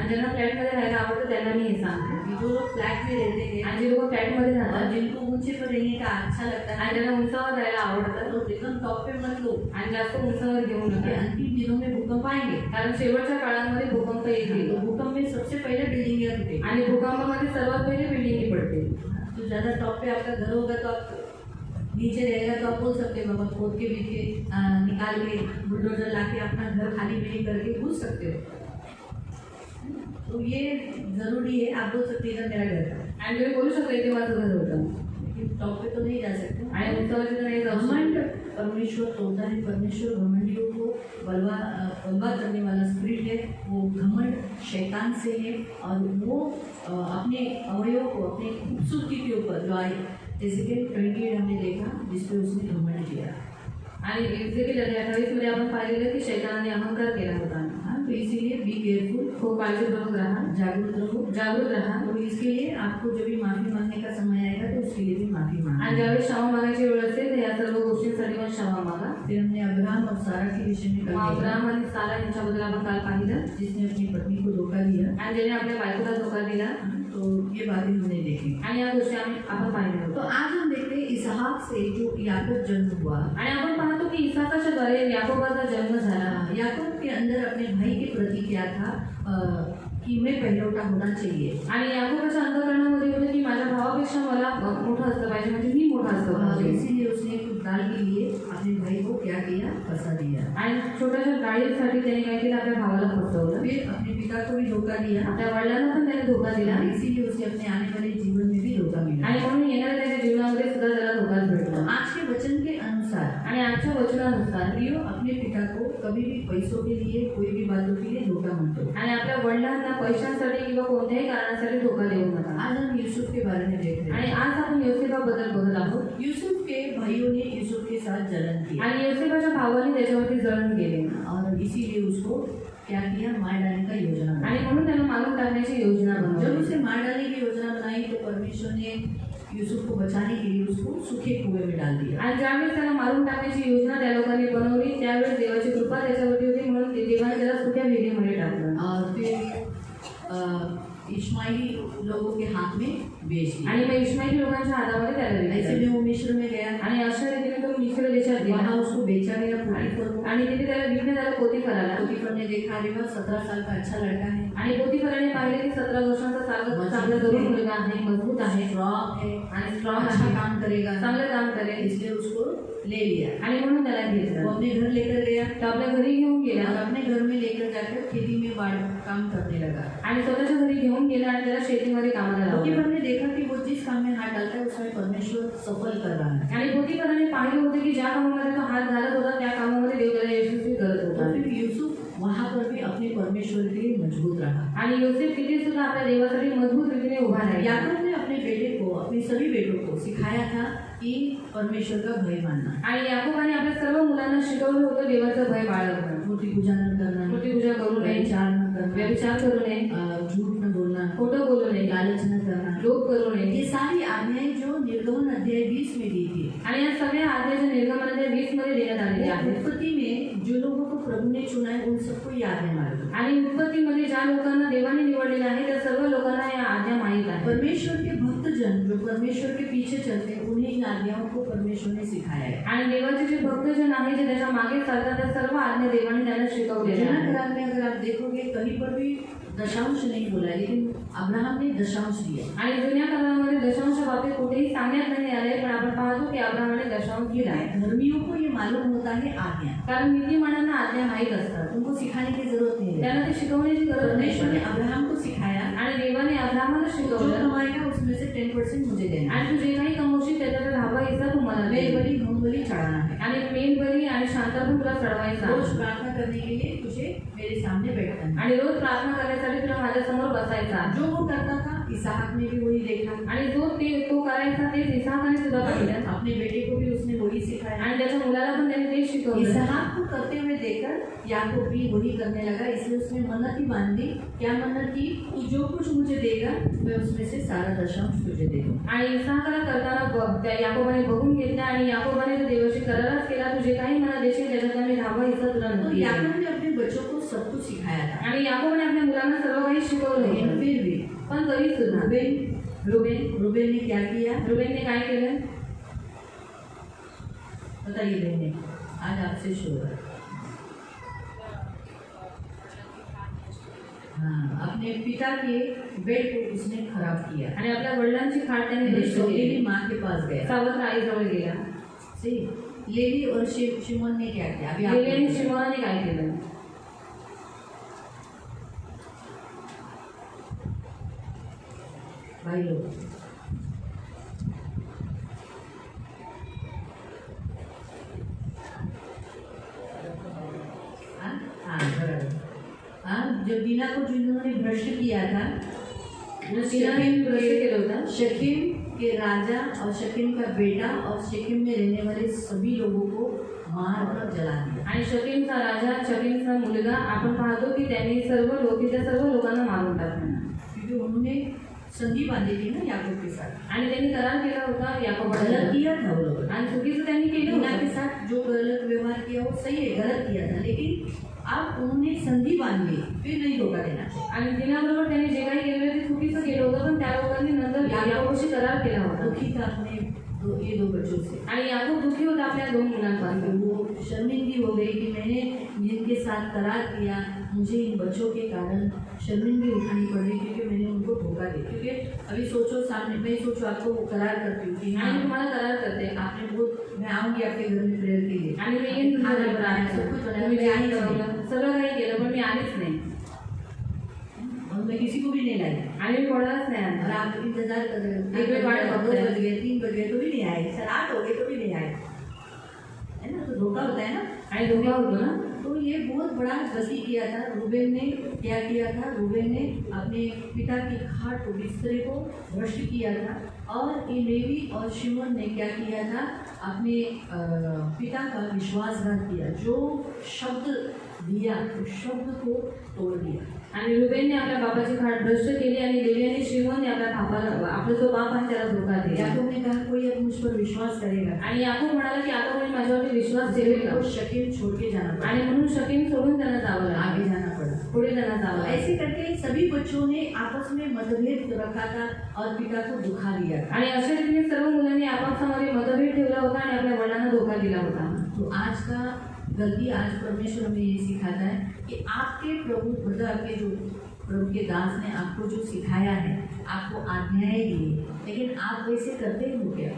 Speaker 2: ज्यांना फ्लॅटमध्ये राहायला आवडतं त्यांना मी हे सांगते.
Speaker 1: जो लोग फ्लैट में रहते हैं
Speaker 2: आणि जे लोक फ्लॅटमध्ये
Speaker 1: और
Speaker 2: राहतात
Speaker 1: जिनको ऊंचे पर रहने का अच्छा लगता है,
Speaker 2: आणि ज्यांना उंचावर राहायला आवडतं,
Speaker 1: तो एकदम टॉप पे मत लो.
Speaker 2: आणि जास्त उंचावर घेऊ
Speaker 1: क्योंकि
Speaker 2: नका,
Speaker 1: अंतिम दिनों में भूकंप आएंगे.
Speaker 2: कारण शेवटच्या काळामध्ये भूकंप येतील.
Speaker 1: तो भूकंप में सबसे पहले बिल्डिंग टूटे.
Speaker 2: आणि भूकंपामध्ये सर्वात पहिले बिल्डिंग पडते.
Speaker 1: तो ज़्यादा टॉप पे आपका घर होगा तो आप नीचे रहेगा तो आप बोल सकते हो बाबा खोद के बीच के निकाल के बुलडोजर ला के अपना घर खाली बिल्डिंग करके घुस सकते हो. तो ये ज़रूरी है. आप बोल सकते इधर मेरा घर है,
Speaker 2: आणि तुम्ही बोलू शकता इथे माझं घर होतं,
Speaker 1: लेकिन टॉप पे तो नहीं जा सकते.
Speaker 2: आणि उंचावरती तर नाही जाऊ
Speaker 1: घमंड
Speaker 2: शकत.
Speaker 1: परमेश्वर तोड़ता है. परमेश्वर घमंडियों को बलवा करने वाला स्पिरिट है. वो घमंड शैतान से है और वो अपने अवयव को, अपने खूबसूरती के ऊपर जो आए, जैसे कि 28 हमने देखा जिसपे उसने घमंड किया.
Speaker 2: आणि एक्झेक्टली 28 आपण पाहिलेलं की शैतानाने अहंकार केला होता.
Speaker 1: हाँ, तो इसीलिए बी केयरफुल,
Speaker 2: खूप काळजीपूर्वक राहा,
Speaker 1: जागरूक रहो.
Speaker 2: जागरूक राहा.
Speaker 1: तो इसके लिए आपको जब भी माफ़ी मांगने का समय आएगा तो उसके लिए भी माफ़ी
Speaker 2: आणि
Speaker 1: मांगना.
Speaker 2: ज्यावेळेस क्षमा मागायची वेळ असेल तर या सर्व गोष्टींसाठी पण क्षमा मागा.
Speaker 1: फिर हमने अब्राहम और सारा के विषय में कल देखा,
Speaker 2: अब्राहम आणि सारा यांच्याबद्दल आपण काल पाहिलं,
Speaker 1: जिसने अपनी पत्नी को धोखा दिया.
Speaker 2: आणि ज्याने आपल्या बायकोला धोका दिला.
Speaker 1: तो ये बातें हमने देखी.
Speaker 2: आणि या गोष्टी आपण पाहिल्या
Speaker 1: तो
Speaker 2: होत्या.
Speaker 1: आज हम देखते हैं इसहाक से जो याकूब जन्म हुआ.
Speaker 2: आणि आपण पाहतो की इसाकाच्या द्वारे याकोबाचा जन्म झाला.
Speaker 1: याकूब के अंदर अपने भाई के प्रति क्या था, कि मैं पहलौठा होना चाहिए।
Speaker 2: आणि याकोबाच्या अंतःकरणामध्ये होतं की माझ्या भावापेक्षा मला मोठं असलं पाहिजे, म्हणजे मी मोठा असलं
Speaker 1: और
Speaker 2: पाहिजे.
Speaker 1: इसीलिए उसने कुछ दाल के लिए अपने भाई को क्या किया, फंसा दिया।
Speaker 2: आणि छोट्याशा डाळीसाठी त्याने काय केलं, आपल्या भावाला फसवलं.
Speaker 1: फिर अपने पिता को भी धोखा दिया
Speaker 2: आपल्या वडिलांना पण त्याने धोका दिला
Speaker 1: और इसीलिए उसे अपने आने वाले जीवन में भी धोखा मिला।
Speaker 2: आणि म्हणून येणाऱ्या त्याच्या जीवनामध्ये सुद्धा त्याला धोकाच भेटला.
Speaker 1: आज के वचन के अनुसार
Speaker 2: आणि आजच्या वचनानुसार
Speaker 1: प्रियो अपने पिता को कभी भी पैसों के लिए, कोई भी बातों के लिए धोखा मत दो।
Speaker 2: आणि आपल्या वडिलांना पैशांसाठी किंवा कोणत्याही कारणासाठी धोका देऊ नका.
Speaker 1: आज हम यूसुफ के बारे में देख रहे
Speaker 2: आणि
Speaker 1: हैं।
Speaker 2: आज आपण योसेफाबद्दल बघत आहोत.
Speaker 1: यूसुफ के भाइयों ने यूसुफ के साथ जलन किया
Speaker 2: आणि योसेफाच्या भावाने त्याच्यावरती जळण केले
Speaker 1: और इसीलिए उसको क्या किया, मार डालने का योजना
Speaker 2: आणि
Speaker 1: बनाई।
Speaker 2: म्हणून त्याला मारून टाकण्याची योजना
Speaker 1: जब
Speaker 2: बनवली.
Speaker 1: उसे मार डालने की योजना बनाई तो परमेश्वर ने यूसुफ को बचाने के लिए उसको सूखे कुएं में डाल दिया।
Speaker 2: आणि ज्यावेळेस त्याला मारून टाकण्याची योजना त्या लोकांनी बनवली, त्यावेळेस देवाची कृपा त्याच्यावरती होती, म्हणून देवाने त्याला सुक्या विहिरीमध्ये टाकलं
Speaker 1: और फिर इस्माइली लोगों के हाथ में बेच दिया।
Speaker 2: आणि मग इस्माईली लोकांच्या हातामध्ये त्याला
Speaker 1: ऐसे
Speaker 2: दिलं.
Speaker 1: में वो मिस्र में गया,
Speaker 2: आणि अशा रीतीने तो मिस्र देशात गेला
Speaker 1: वहाँ उसको बेचा गया पोतीफर को।
Speaker 2: आणि तिथे त्याला विकण्यात आलं पोतीफराला.
Speaker 1: पोतीफर ने देखा, अरे वाह 17 साल का अच्छा लड़का है,
Speaker 2: आणि पोतीफराने पाहिले की 17 वर्षांचा चांगला तरुण मुलगा आहे, मजबूत आहे
Speaker 1: स्ट्रॉन्ग है,
Speaker 2: आणि स्ट्रॉंग
Speaker 1: अच्छा
Speaker 2: आहे,
Speaker 1: काम करेगा,
Speaker 2: चांगलं काम करेल,
Speaker 1: इसलिए उसको ले लिया।
Speaker 2: आणि म्हणून त्याला
Speaker 1: वो
Speaker 2: घेतलं.
Speaker 1: अपने घर लेकर गया
Speaker 2: तो आपल्या घरी घेऊन गेला
Speaker 1: और अपने घर में लेकर जाकर खेती में काम करने लगा।
Speaker 2: आणि स्वतःच्या घरी घेऊन गेला आणि त्याला शेतीमध्ये कामाला लावलं.
Speaker 1: पोतीफर ने देखा कि वो जिस काम में हाथ डालता है उसमें परमेश्वर सफल कर रहा है।
Speaker 2: आणि पोतीफराने पाहिले होते की ज्या कामामध्ये तो हात घालत होता त्या कामामध्ये देव त्याला यशस्वी करत
Speaker 1: तो
Speaker 2: होता.
Speaker 1: फिर यूसुफ वहाँ पर भी अपने परमेश्वर के लिए मजबूत रहा।
Speaker 2: आणि योसेफ तिथे सुद्धा आपल्या देवासाठी मजबूत रीतीने उभा राहिला.
Speaker 1: याकूब ने अपने बेटे को, अपने सभी बेटों को सिखाया था कि परमेश्वर का भय मानना,
Speaker 2: आणि याकोबाने आपल्या सर्व मुलांना शिकवलं होतं देवाचं भय बाळगणं,
Speaker 1: मूर्ति पूजा न करना,
Speaker 2: मूर्तिपूजा करू नये,
Speaker 1: व्यभिचार न करना,
Speaker 2: व्यभिचार करू नये,
Speaker 1: झूठ न बोलना,
Speaker 2: खोटं बोलू नये,
Speaker 1: लालच न करना।
Speaker 2: लोभ करू नये.
Speaker 1: ये सारी आज्ञाएं जो निर्गमन अध्याय 20 में दी थी,
Speaker 2: आणि या सगळ्या आज्ञाच्या निर्गमनाच्या 20 मध्ये देण्यात आलेल्या आहेत.
Speaker 1: उत्पत्ति में जो लोगों को प्रभु ने चुना है उन सबको ये आज्ञा मालूम।
Speaker 2: आणि उत्पत्तीमध्ये ज्या लोकांना देवाने निवडलेलं आहे त्या सर्व लोकांना या आज्ञा माहीत आहे.
Speaker 1: परमेश्वर के भक्तजन जो परमेश्वर के पीछे चलते हैं उन्हें इन आज्ञाओं को परमेश्वर ने सिखाया है।
Speaker 2: आणि देवाचे जे भक्तजन आहेत जे त्याच्या मागे चालतात त्या सर्व आज्ञा देवाने त्यांना शिकवलेल्या आहेत.
Speaker 1: जनकराम में अगर आप देखोगे कहीं पर भी दशांश नहीं बोला है, लेकिन अब्राहम ने दशांश दिया।
Speaker 2: आणि जुन्या काळामध्ये दशांश बाबतीत कुठेही सांगण्यात नाही आले, पण आपण पाहतो की अब्राहमाने दशांश दिला आहे.
Speaker 1: धर्मियों को ये मालूम होता है आज्ञा,
Speaker 2: कारण नीतिमानांना आज्ञा माहीत असतात,
Speaker 1: उनको सिखाने की जरूरत नहीं है।
Speaker 2: त्यांना ते शिकवण्याची गरज
Speaker 1: परमेश्वर ने
Speaker 2: नाही.
Speaker 1: अब्राहम को सिखाया,
Speaker 2: आणि देवाने अब्राहमाला
Speaker 1: जो
Speaker 2: शिकवलं
Speaker 1: कमाएगा उसमें से 10% मुझे देना है,
Speaker 2: आणि तू जे काही कमवशील त्याच्यात 10 हिस्सा तुम्हाला दे.
Speaker 1: मेलबलि होमबलि चढ़ाना है,
Speaker 2: आणि मेणबली आणि शांतापण तुला चढवायचा
Speaker 1: रोज
Speaker 2: आहे.
Speaker 1: प्रार्थना करने के लिए तुझे मेरे सामने बैठना है।
Speaker 2: आणि रोज प्रार्थना करण्यासाठी तुला माझ्या समोर बसायचा आहे.
Speaker 1: जो वो करता था इसहाक ने भी वही देखा,
Speaker 2: आणि तो करायचा तेच इसाकाने सुद्धा पाहिलं.
Speaker 1: अपने बेटे को भी उसने वही सिखाया।
Speaker 2: आणि त्याच्या मुलाला पण त्याने तेच शिकवलं.
Speaker 1: इसहाक को करते हुए देखकर याकूब भी वही करने लगा, इसलिए उसने मन्नत ही बांधी। क्या मन्नत की? तू जो कुछ मुझे देगा मैं उसमें से सारा दशांश तुझे दे दूँ।
Speaker 2: आणि इसाकाला करताना त्या याकोबाने बघून घेतला आणि याकोबाने तो देवाशी करारच केला, तू जे काही मला देशील त्याच्यातला मी 10 हिस्सा तुला
Speaker 1: तो
Speaker 2: नक्की देईन.
Speaker 1: याकूब ने अपने बच्चों को सब कुछ सिखाया था,
Speaker 2: आणि याकोबाने आपल्या मुलांना सर्व काही शिकवलं
Speaker 1: लेकिन
Speaker 2: होतं.
Speaker 1: फिर भी
Speaker 2: पण तरी सुद्धा
Speaker 1: रुबेन ने क्या किया?
Speaker 2: रुबेनने काय केलं?
Speaker 1: बताइए बहने, आज आपसे शुरू है। हाँ, अपने पिता के बेड को उसने खराब किया,
Speaker 2: आणि आपल्या वडिलांची खाट त्याने नष्ट
Speaker 1: लेवी
Speaker 2: केली.
Speaker 1: माँ के पास गया।
Speaker 2: सावत्र आईजवळ गेला.
Speaker 1: सही, लेवी और शिमोन ने क्या किया? अभी आप
Speaker 2: लेवी आणि
Speaker 1: देखिए।
Speaker 2: शिमोनाने काय केलं?
Speaker 1: भाई लोग, हाँ, जब दीना को जिन्होंने भ्रष्ट किया था,
Speaker 2: दीनाने भ्रष्ट केलं होतं.
Speaker 1: शकीम के राजा और शकीम का बेटा और शकीम में रहने वाले सभी लोगों को मार कर जला दिया।
Speaker 2: आणि शकीमचा राजा, शकीमचा मुलगा, आपण पाहतो की त्यांनी तिथल्या सर्व लोकांना मारून टाकलं.
Speaker 1: क्योंकि उन्होंने संधि बांधी थी ना याकूब के साथ,
Speaker 2: आणि त्यांनी करार केला होता
Speaker 1: गलत
Speaker 2: याकोबाला.
Speaker 1: किया था वो लोग,
Speaker 2: आणि चुकीचं त्यांनी केलं
Speaker 1: दीना के
Speaker 2: होतं.
Speaker 1: साथ जो गलत व्यवहार किया वो सही है, गलत किया था, लेकिन अब उन्होंने संधि बांधी, फिर नहीं धोखा देना।
Speaker 2: आणि दिनाबरोबर त्यांनी जे काही केलेलं ते चुकीचं केलं होतं, पण त्या लोकांनी नंतर याकोबाशी करार केला होता.
Speaker 1: दुखी था अपने तो ये 2 बच्चों से।
Speaker 2: आणि याकूब दुःखी होता आपल्या 2 मुलांपासून।
Speaker 1: वो शर्मिंदगी हो गई कि मैंने जिनके साथ करार किया, मुझे इन बच्चों के कारण शर्मिंदगी उठानी पड़ रही क्योंकि मैंने उनको धोखा दिया। क्योंकि अभी सोचो सामने, मैं सोचो आपको करार करती हूँ कि
Speaker 2: आणि तुम्हाला करार करते
Speaker 1: आपने बहुत, मैं आऊँगी आपके घर में प्रेयर के लिए,
Speaker 2: आणि मी येईन तुमच्या
Speaker 1: खाना
Speaker 2: घरी
Speaker 1: बनाया,
Speaker 2: प्रार्थना
Speaker 1: सब कुछ बनाया,
Speaker 2: तुम्ही
Speaker 1: मैं आई
Speaker 2: जेवण
Speaker 1: नहीं।
Speaker 2: बनवलं, सगळं काही केलं, पण मी आलीच नाही
Speaker 1: और मैं किसी को भी नहीं लाई।
Speaker 2: आणि मी कोणालाच नाही
Speaker 1: और
Speaker 2: आणलं।
Speaker 1: आप इंतजार कर रहे हो,
Speaker 2: एक मिनट वाट
Speaker 1: 2
Speaker 2: बघतोय।
Speaker 1: बज गए, 3 बज गए तो भी नहीं आए, सर 8 हो गए तो भी नहीं आए, है ना। तो धोखा होता है ना।
Speaker 2: आणि धोका होतो ना।
Speaker 1: तो ये बहुत बड़ा गलती किया था रूबेन ने। क्या किया था रूबेन ने? अपने पिता की खाट को, बिस्तरे को भ्रष्ट किया था। और ये लेवी और शिमोन ने क्या किया था? अपने पिता का विश्वासघात किया, जो शब्द दिया उस शब्द को तोड़ दिया।
Speaker 2: आणि रुबेनने आपल्या बापाची खाट भ्रष्ट केली आणि लेवी आणि शिमोनने आपल्या बापाला, आपला जो बाप आहे त्याला धोका दिला।
Speaker 1: याकूब ने कहा कोई अब मुझ पर विश्वास करेगा,
Speaker 2: आणि याकूब म्हणाला की आता कोणी माझ्यावरती विश्वास ठेवेल का?
Speaker 1: तो शकील छोड़ के जाना पड़ा,
Speaker 2: आणि म्हणून शकीम सोडून त्यांना जावं लागलं,
Speaker 1: आगे जाना पड़ा।
Speaker 2: पुढे त्यांना जावं लागलं।
Speaker 1: ऐसे करके सभी बच्चों ने आपस में मतभेद रखा था और पिता को दुखा दिया था।
Speaker 2: आणि अशा रीतीने सर्व मुलांनी आपापसामध्ये मतभेद ठेवला होता आणि आपल्या वडिलांना धोका दिला होता।
Speaker 1: तो आज का गलती, आज परमेश्वर हमें ये सिखाता है कि आपके प्रभु, मतलब आपके जो प्रभु के दास ने आपको जो सिखाया है, आपको आज्ञाएं दी, लेकिन आप वैसे करते हो क्या?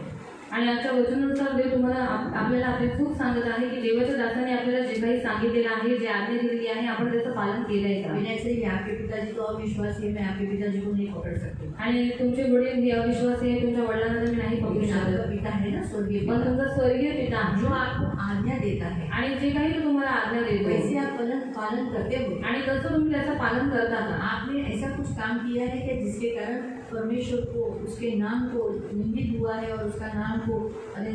Speaker 2: आणि आजच्या वचनानुसार देव तुम्हाला आपल्याला आपली चूक सांगत आहे की देवाच्या दासाने आपल्याला जे काही सांगितलेलं आहे, जे आज्ञा दिलेली आहे, आपण त्याचं पालन केलंय का?
Speaker 1: मैंने ऐसे ही आपके पिताजी तो अविश्वासी है, मैं आपके पिताजी को नहीं पकड़ सकती,
Speaker 2: आणि तुमचे वडील हे अविश्वासी आहे, तुमच्या वडिलांना तर मी नाही पकडू
Speaker 1: लेकिन आपका
Speaker 2: शकत,
Speaker 1: पिता है ना स्वर्गीय
Speaker 2: पण
Speaker 1: पिता,
Speaker 2: तुमचा स्वर्गीय पिता
Speaker 1: जो
Speaker 2: आहे
Speaker 1: आपको आज्ञा देता है,
Speaker 2: आणि जे काही तो तुम्हाला आज्ञा देतो
Speaker 1: वैसे आप पालन करते हो।
Speaker 2: आणि तसं तुम्ही त्याचं पालन करता का?
Speaker 1: आपने ऐसा कुछ काम किया है कि जिसके कारण परमेश्वर को, उसके नाम को निंदित हुआ है और उसका नाम को, अरे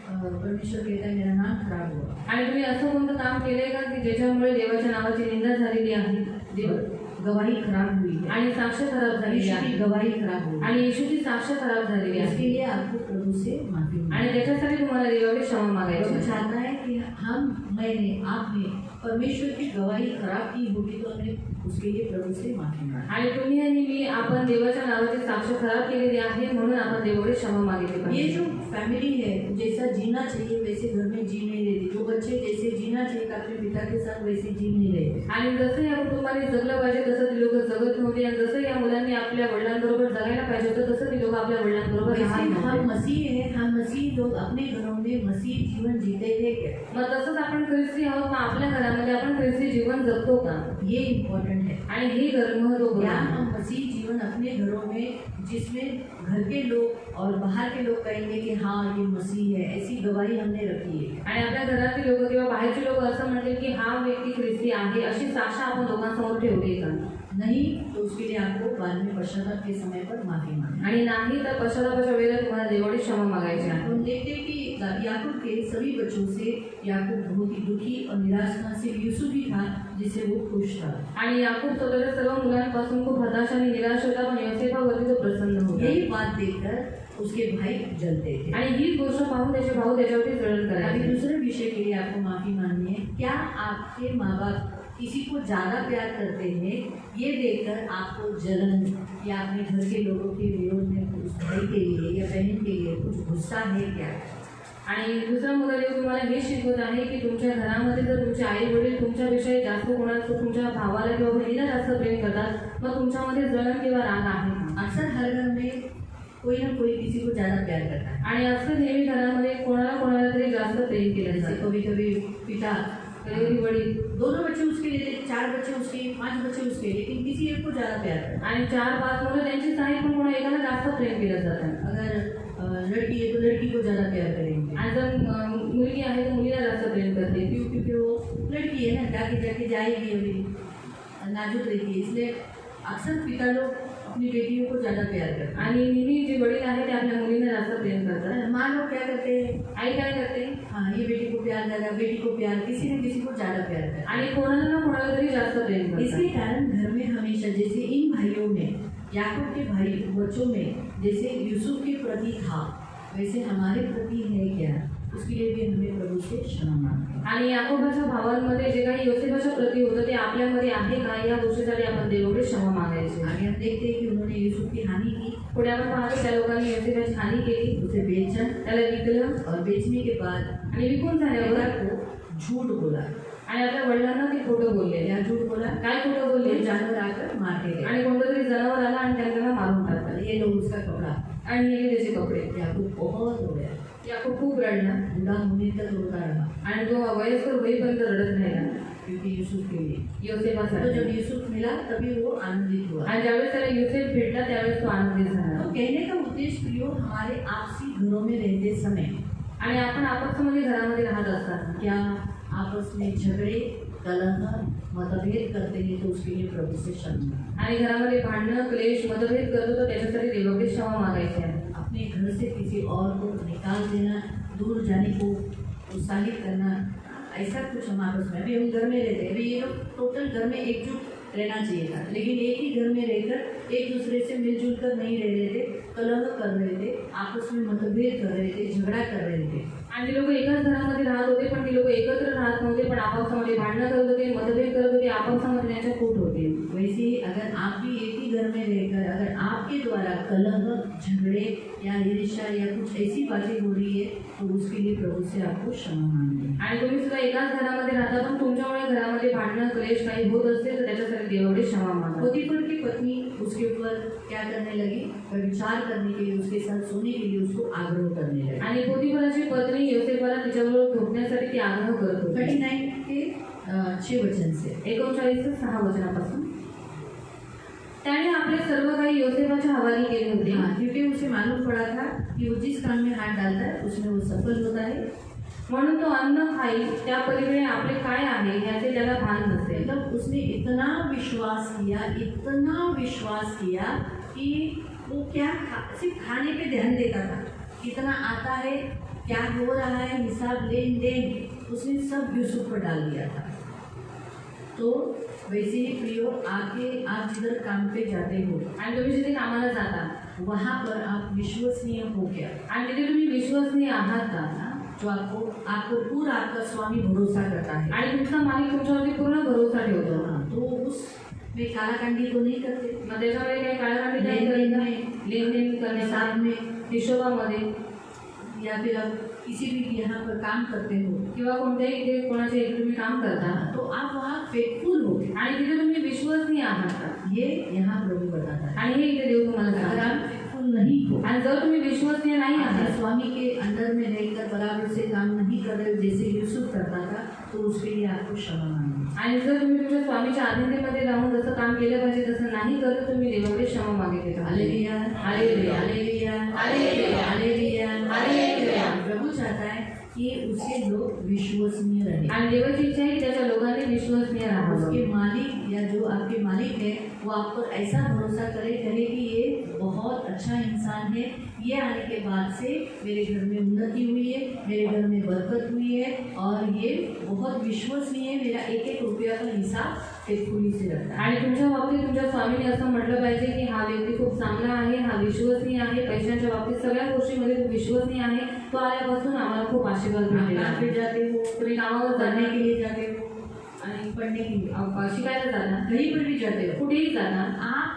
Speaker 1: परमेश्वर कहता है मेरा नाम खराब हुआ।
Speaker 2: आणि तुम्ही असं कोणतं काम केलंय का की ज्याच्यामुळे देवाच्या नावाची निंदा झालेली आहे,
Speaker 1: गवाही खराब हुई है,
Speaker 2: आणि साक्ष खराब झालेली
Speaker 1: यीशु
Speaker 2: आहे,
Speaker 1: की गवाही खराब हुई है।
Speaker 2: आणि येशूची साक्ष खराब झालेली
Speaker 1: इसके
Speaker 2: आहे,
Speaker 1: लिए आपको प्रभु से माफी
Speaker 2: आणि
Speaker 1: मांगनी है।
Speaker 2: त्याच्यासाठी तुम्हाला देवाकडे क्षमा मागायची
Speaker 1: प्रभु
Speaker 2: आहे।
Speaker 1: चाहता है कि मैंने, आपने परमेश्वर की गवाही खराब की होगी तो हमें उसके लिए प्रभु से माफी मांगनी।
Speaker 2: आणि तुम्ही आणि मी, आपण देवाच्या नावाची साक्ष खराब केलेली आहे, म्हणून आपण देवाकडे क्षमा मागितली
Speaker 1: ये
Speaker 2: पाहिजे।
Speaker 1: जो फैमिली है, जैसा जीना चाहिए वैसे घर में जी नहीं रही, जो बच्चे जैसे जीना चाहिए अपने पिता के साथ वैसे जी नहीं रहे।
Speaker 2: आणि जसं या कुटुंबाने जगलं पाहिजे तसं ती लोक जगत नव्हती, आणि जसं या मुलांनी आपल्या वडिलांबरोबर जगायला पाहिजे होतं तसं ती लोक आपल्या वडिलांबरोबर
Speaker 1: वैसे
Speaker 2: राहत
Speaker 1: हम
Speaker 2: नव्हते।
Speaker 1: मसीह है, हम मसीह लोग अपने घरों में मसीह जीवन जीते थे क्या?
Speaker 2: मग तसंच आपण ख्रिस्ती आहोत, मग आपल्या घरामध्ये आपण ख्रिस्ती जीवन जगतो का?
Speaker 1: ये इम्पोर्टेंट है।
Speaker 2: आणि हे महत्वपूर्ण
Speaker 1: क्या
Speaker 2: आहे।
Speaker 1: हम मसीह जीवन अपने घरों में, जिसमें घर के लोग और बाहर के लोग कहेंगे कि हाँ ये मसीह है, ऐसी गवाही हमने रखी है।
Speaker 2: आणि आपल्या घरातील लोक किंवा बाहेरचे लोक असं म्हणतील की हा व्यक्ती ख्रिस्ती आहे, अशी साक्ष आपण लोकांसमोर ठेवली का?
Speaker 1: नहीं तो उसके लिए आपको बाद में पश्चाताप के समय पर माफी मांगनी।
Speaker 2: आणि नाही तर पश्चातापाच्या वेळेला तुम्हाला देवाची क्षमा मागायची आहे।
Speaker 1: हम देखते हैं कि याकूब के सभी बच्चों से याकूब बहुत ही दुखी और निराश था, सिर्फ यूसुफ ही था जिससे वो खुश था।
Speaker 2: आणि याकूब स्वतःच्या सर्व मुलांपासून खूप हताश आणि निराश होता, पण योसेफावरती तो प्रसन्न होता।
Speaker 1: यही बात देखकर उसके भाई जलते थे।
Speaker 2: आणि हीच गोष्ट पाहून त्याचे भाऊ त्याच्यावरती जळण
Speaker 1: अभी
Speaker 2: करायचे।
Speaker 1: दूसरे विषय के लिए आपको माफी मांगनी है। क्या आपके माँ बाप किसी को ज़्यादा प्यार करते हैं, ये देखकर आपको जलन या अपने घर के लोगों के विरोध में उस भाई के लिए या बहन के लिए कुछ गुस्सा है क्या?
Speaker 2: आणि दुसरा मुद्दा देव तुम्हाला हे शिकवत आहे की तुमच्या घरामध्ये जर तुमचे आई वडील तुमच्याविषयी जास्त कोणाचं, तुमच्या भावाला किंवा बहिणीला जास्त प्रेम करतात, मग तुमच्यामध्ये जळण किंवा राग आहे का?
Speaker 1: अक्सर हर घर में कोई ना कोई किसी को ज़्यादा प्यार करता है।
Speaker 2: आणि असं नेहमी घरामध्ये कोणाला तरी जास्त प्रेम केलं
Speaker 1: जैसे
Speaker 2: जातं।
Speaker 1: कभी कभी पिता,
Speaker 2: कधी वडील,
Speaker 1: दोनों बच्चे उसके लिए, 4 बच्चे उसके, 5 बच्चे उसके, लेकिन किसी एक को ज़्यादा प्यार करता है।
Speaker 2: आणि 4-5 मुलं त्यांचीच आहेत, पण कोणा एकाला जास्त प्रेम केलं जातं।
Speaker 1: अगर लड़की है तो लड़की को ज़्यादा प्यार करेंगे,
Speaker 2: आणि जर मुलगी आहे तर मुलीला जास्त प्रेम करते,
Speaker 1: क्योंकि वो लड़की है ना, जाके जाएगी, अभी नाजुक रहती है, इसलिए अक्सर पिता लोग अपनी बेटियों को ज़्यादा प्यार करते हैं।
Speaker 2: आणि नेहमी जे वडील आहेत ते आपल्या मुलींना जास्त प्रेम करतात।
Speaker 1: माँ लोग क्या करते हैं,
Speaker 2: आई काय करते,
Speaker 1: हाँ ये बेटी को प्यार ज़्यादा, बेटी को प्यार, किसी न किसी को ज़्यादा प्यार करते हैं।
Speaker 2: आणि कोणाला ना कोणाला तरी जास्त प्रेम करतात।
Speaker 1: इसके कारण घर में हमेशा, जैसे इन भाइयों में, याकूब के भाई बच्चों में जैसे यूसुफ के प्रति था, वैसे हमारे प्रति है क्या? उसके लिए भी हमें प्रभु से क्षमा मांगते हैं।
Speaker 2: आणि याकोबाच्या भावांमध्ये जे काही योसेफाच्या प्रती होतं ते आपल्यामध्ये आहे का या गोष्टीसाठी आपण देवाकडे क्षमा मागायची.
Speaker 1: आगे हम देखते हैं कि उन्होंने यूसुफ की हानि की,
Speaker 2: पुढे आपण पाहतो त्या लोकांनी योसेफाची हानी केली,
Speaker 1: उसे बेचा
Speaker 2: त्याला विकलं
Speaker 1: और बेचने के बाद
Speaker 2: आणि विकून झाल्यावर
Speaker 1: पिता को झूठ बोला.
Speaker 2: आणि आपल्या वडिलांना ते खोटं बोलले.
Speaker 1: क्या झूठ बोला?
Speaker 2: काय खोटं बोलले?
Speaker 1: कोई जानवर आकर मार के गया
Speaker 2: आणि कोणतं तरी जनावर आला आणि त्यांना मारून टाकलं.
Speaker 1: ये लोग उसका कपड़ा,
Speaker 2: आणि हे त्याचे कपडे.
Speaker 1: याकूब बहुत हो गया,
Speaker 2: याकूब खूप रडला
Speaker 1: बूढ़ा होने तक रोता रहा
Speaker 2: आणि तो वयस्कर होईपर्यंत रडत राहिला
Speaker 1: क्योंकि यूसुफ के लिए. तो
Speaker 2: योसेफासाठी.
Speaker 1: जब यूसुफ मिला तभी वो आनंदित हुआ.
Speaker 2: आणि ज्यावेळेस त्याला योसेफ भेटला त्यावेळेस तो आनंदित झाला.
Speaker 1: तो कहने का उद्देश्य प्रियो, हमारे आपसी घरों में रहते समय
Speaker 2: आणि आपण आपसमध्ये घरामध्ये राहत असताना
Speaker 1: क्या आपस में झगड़े, कलह, मतभेद करते हैं तो उसके लिए प्रभु से क्षमा.
Speaker 2: आणि घरामध्ये भांडणं, क्लेश, मतभेद करतो तर त्याच्यासाठी देवाकडे क्षमा मागायची आहे.
Speaker 1: अपने घर से किसी और को निकाल देना, दूर जाने को उत्साहित करना, ऐसा कुछ हम आपस में. अभी हम घर में रहते हैं, अभी ये लोग टोटल घर में एकजुट रहना चाहिए था, लेकिन एक ही घर में रहकर एक दूसरे से मिलजुल कर नहीं रह रहे थे, कलह कर रहे थे, आपस में मतभेद कर रहे थे, झगड़ा कर रहे थे.
Speaker 2: आणि लोक एकाच घरामध्ये राहत होते पण ती लोक एकत्र राहत नव्हते, पण आपापसामध्ये भांडणं करत होते, मतभेद करत होते, आपापसामध्ये त्यांच्या फूट होते.
Speaker 1: वैसे ही अगर आप भी एक ही घर में रहकर अगर आपके द्वारा कलह, झगड़े या ईर्ष्या या कुछ ऐसी बातें हो रही है तो उसके लिए प्रभु से आपको क्षमा मांगनी है.
Speaker 2: आणि तुम्ही सुद्धा एकाच घरामध्ये राहता पण तुमच्यामुळे घरामध्ये भांडणं, क्लेश काही होत असते तर त्याच्यासाठी देवाकडे क्षमा मागा.
Speaker 1: पोतीफर की पत्नी उसके ऊपर क्या करने लगी? विचार करने के लिए, उसके साथ सोने के लिए उसको आग्रह करने लगी.
Speaker 2: आणि पोतीफराची पत्नी योसेफाला तिच्याबरोबर झोपण्यासाठी ती आग्रह करत होती.
Speaker 1: 39 के 6 वचन से
Speaker 2: 39:6 वचनापासून. त्याने आपले सर्व काही योसेफाच्या हवाली केले होते.
Speaker 1: हाँ, क्योंकि उसे मालूम पड़ा था कि वो जिस काम में हाथ डालता है उसमें वो सफल होता है.
Speaker 2: म्हणून तो अन्न खाई त्या पलीकडे आपले काय आहे याचे त्याला भान नसते.
Speaker 1: मतलब उसने इतना विश्वास किया कि वो क्या सिर्फ खाने पे ध्यान देता था. कितना आता है, क्या हो रहा है, हिसाब लेन देन उसने सब यूसुफ पर डाल दिया था. तो वैसे ही प्रियो, आगे आप जिधर काम पे जाते हो
Speaker 2: आणि तुम्ही जिथे कामाला जाता
Speaker 1: वहाँ पर आप विश्वसनीय हो क्या?
Speaker 2: आणि तिथे तुम्ही विश्वसनीय आहात का?
Speaker 1: जो आपको पूरा आपका स्वामी भरोसा करता है
Speaker 2: आणि तुमचा मालिक तुमच्यावरती पूर्ण भरोसा ठेवतो.
Speaker 1: तो उस में कालाकांडी तो नहीं करते.
Speaker 2: मग त्याच्यामध्ये काही काळाकांडी नाही
Speaker 1: लेनदेन
Speaker 2: करत
Speaker 1: में,
Speaker 2: लेनदेन करण्यासाठी
Speaker 1: हिसाब में,
Speaker 2: हिशोबामध्ये
Speaker 1: या फिर आप किसी भी यहाँ पर काम करते हो
Speaker 2: किंवा कोणत्याही इथे कोणाच्या इथे तुम्ही काम करता
Speaker 1: तो आप वहाँ फेथफुल हो.
Speaker 2: आणि तिथे तुम्ही विश्वसनीय आहात का?
Speaker 1: ये यहाँ प्रभु बताता है.
Speaker 2: आणि हे इथे देव तुम्हाला
Speaker 1: अगर
Speaker 2: सांगतात.
Speaker 1: आप फेथफुल नहीं हो,
Speaker 2: आणि जर तुम्ही विश्वसनीय नाही
Speaker 1: अपने
Speaker 2: आहात
Speaker 1: स्वामी के अंडर में रहकर बराबर से काम नहीं कर रहे हो जैसे यूसुफ करता था, तो उसके लिए आपको क्षमा मांगनी.
Speaker 2: आणि जर तुम्ही तुमच्या स्वामीच्या अधीनतेमध्ये राहून जसं काम केलं पाहिजे तसं नाही करत तुम्ही देवाकडे क्षमा मागितली पाहिजे.
Speaker 1: Hallelujah,
Speaker 2: hallelujah,
Speaker 1: hallelujah,
Speaker 2: hallelujah,
Speaker 1: hallelujah,
Speaker 2: hallelujah.
Speaker 1: प्रभु चाहता है कि उसके लोग विश्वसनीय रहे.
Speaker 2: आणि देवाची इच्छा आहे की त्याच्या लोकांनी विश्वसनीय राहावं.
Speaker 1: उसके मालिक या जो आपके मालिक है वो आप पर ऐसा भरोसा कहे कि ये बहुत अच्छा इंसान है, ये आने के बाद से मेरे घर में उन्नति हुई है, मेरे घर में बरकत हुई है और ये बहुत विश्वसनीय है, मेरा एक एक रुपया का हिसाब फेथफुली से रखता है.
Speaker 2: आणि तुमच्या बाबतीत तुमच्या स्वामीने असं म्हटलं पाहिजे की हा व्यक्ती खूप चांगला आहे, हा विश्वसनीय आहे, पैशांच्या बाबतीत सगळ्या गोष्टीमध्ये खूप विश्वसनीय आहे, तो आल्यापासून आम्हाला खूप आशीर्वाद भेटलेला
Speaker 1: काम
Speaker 2: आहे.
Speaker 1: पे जाते हो,
Speaker 2: तुम्ही कामावर
Speaker 1: पढ़ने
Speaker 2: जाणे
Speaker 1: के लिए जाते हो,
Speaker 2: आणि
Speaker 1: पढ़ने के लिए
Speaker 2: शिकायला जाता,
Speaker 1: कहीं पर भी जाते हो,
Speaker 2: कुठेही जाता,
Speaker 1: आप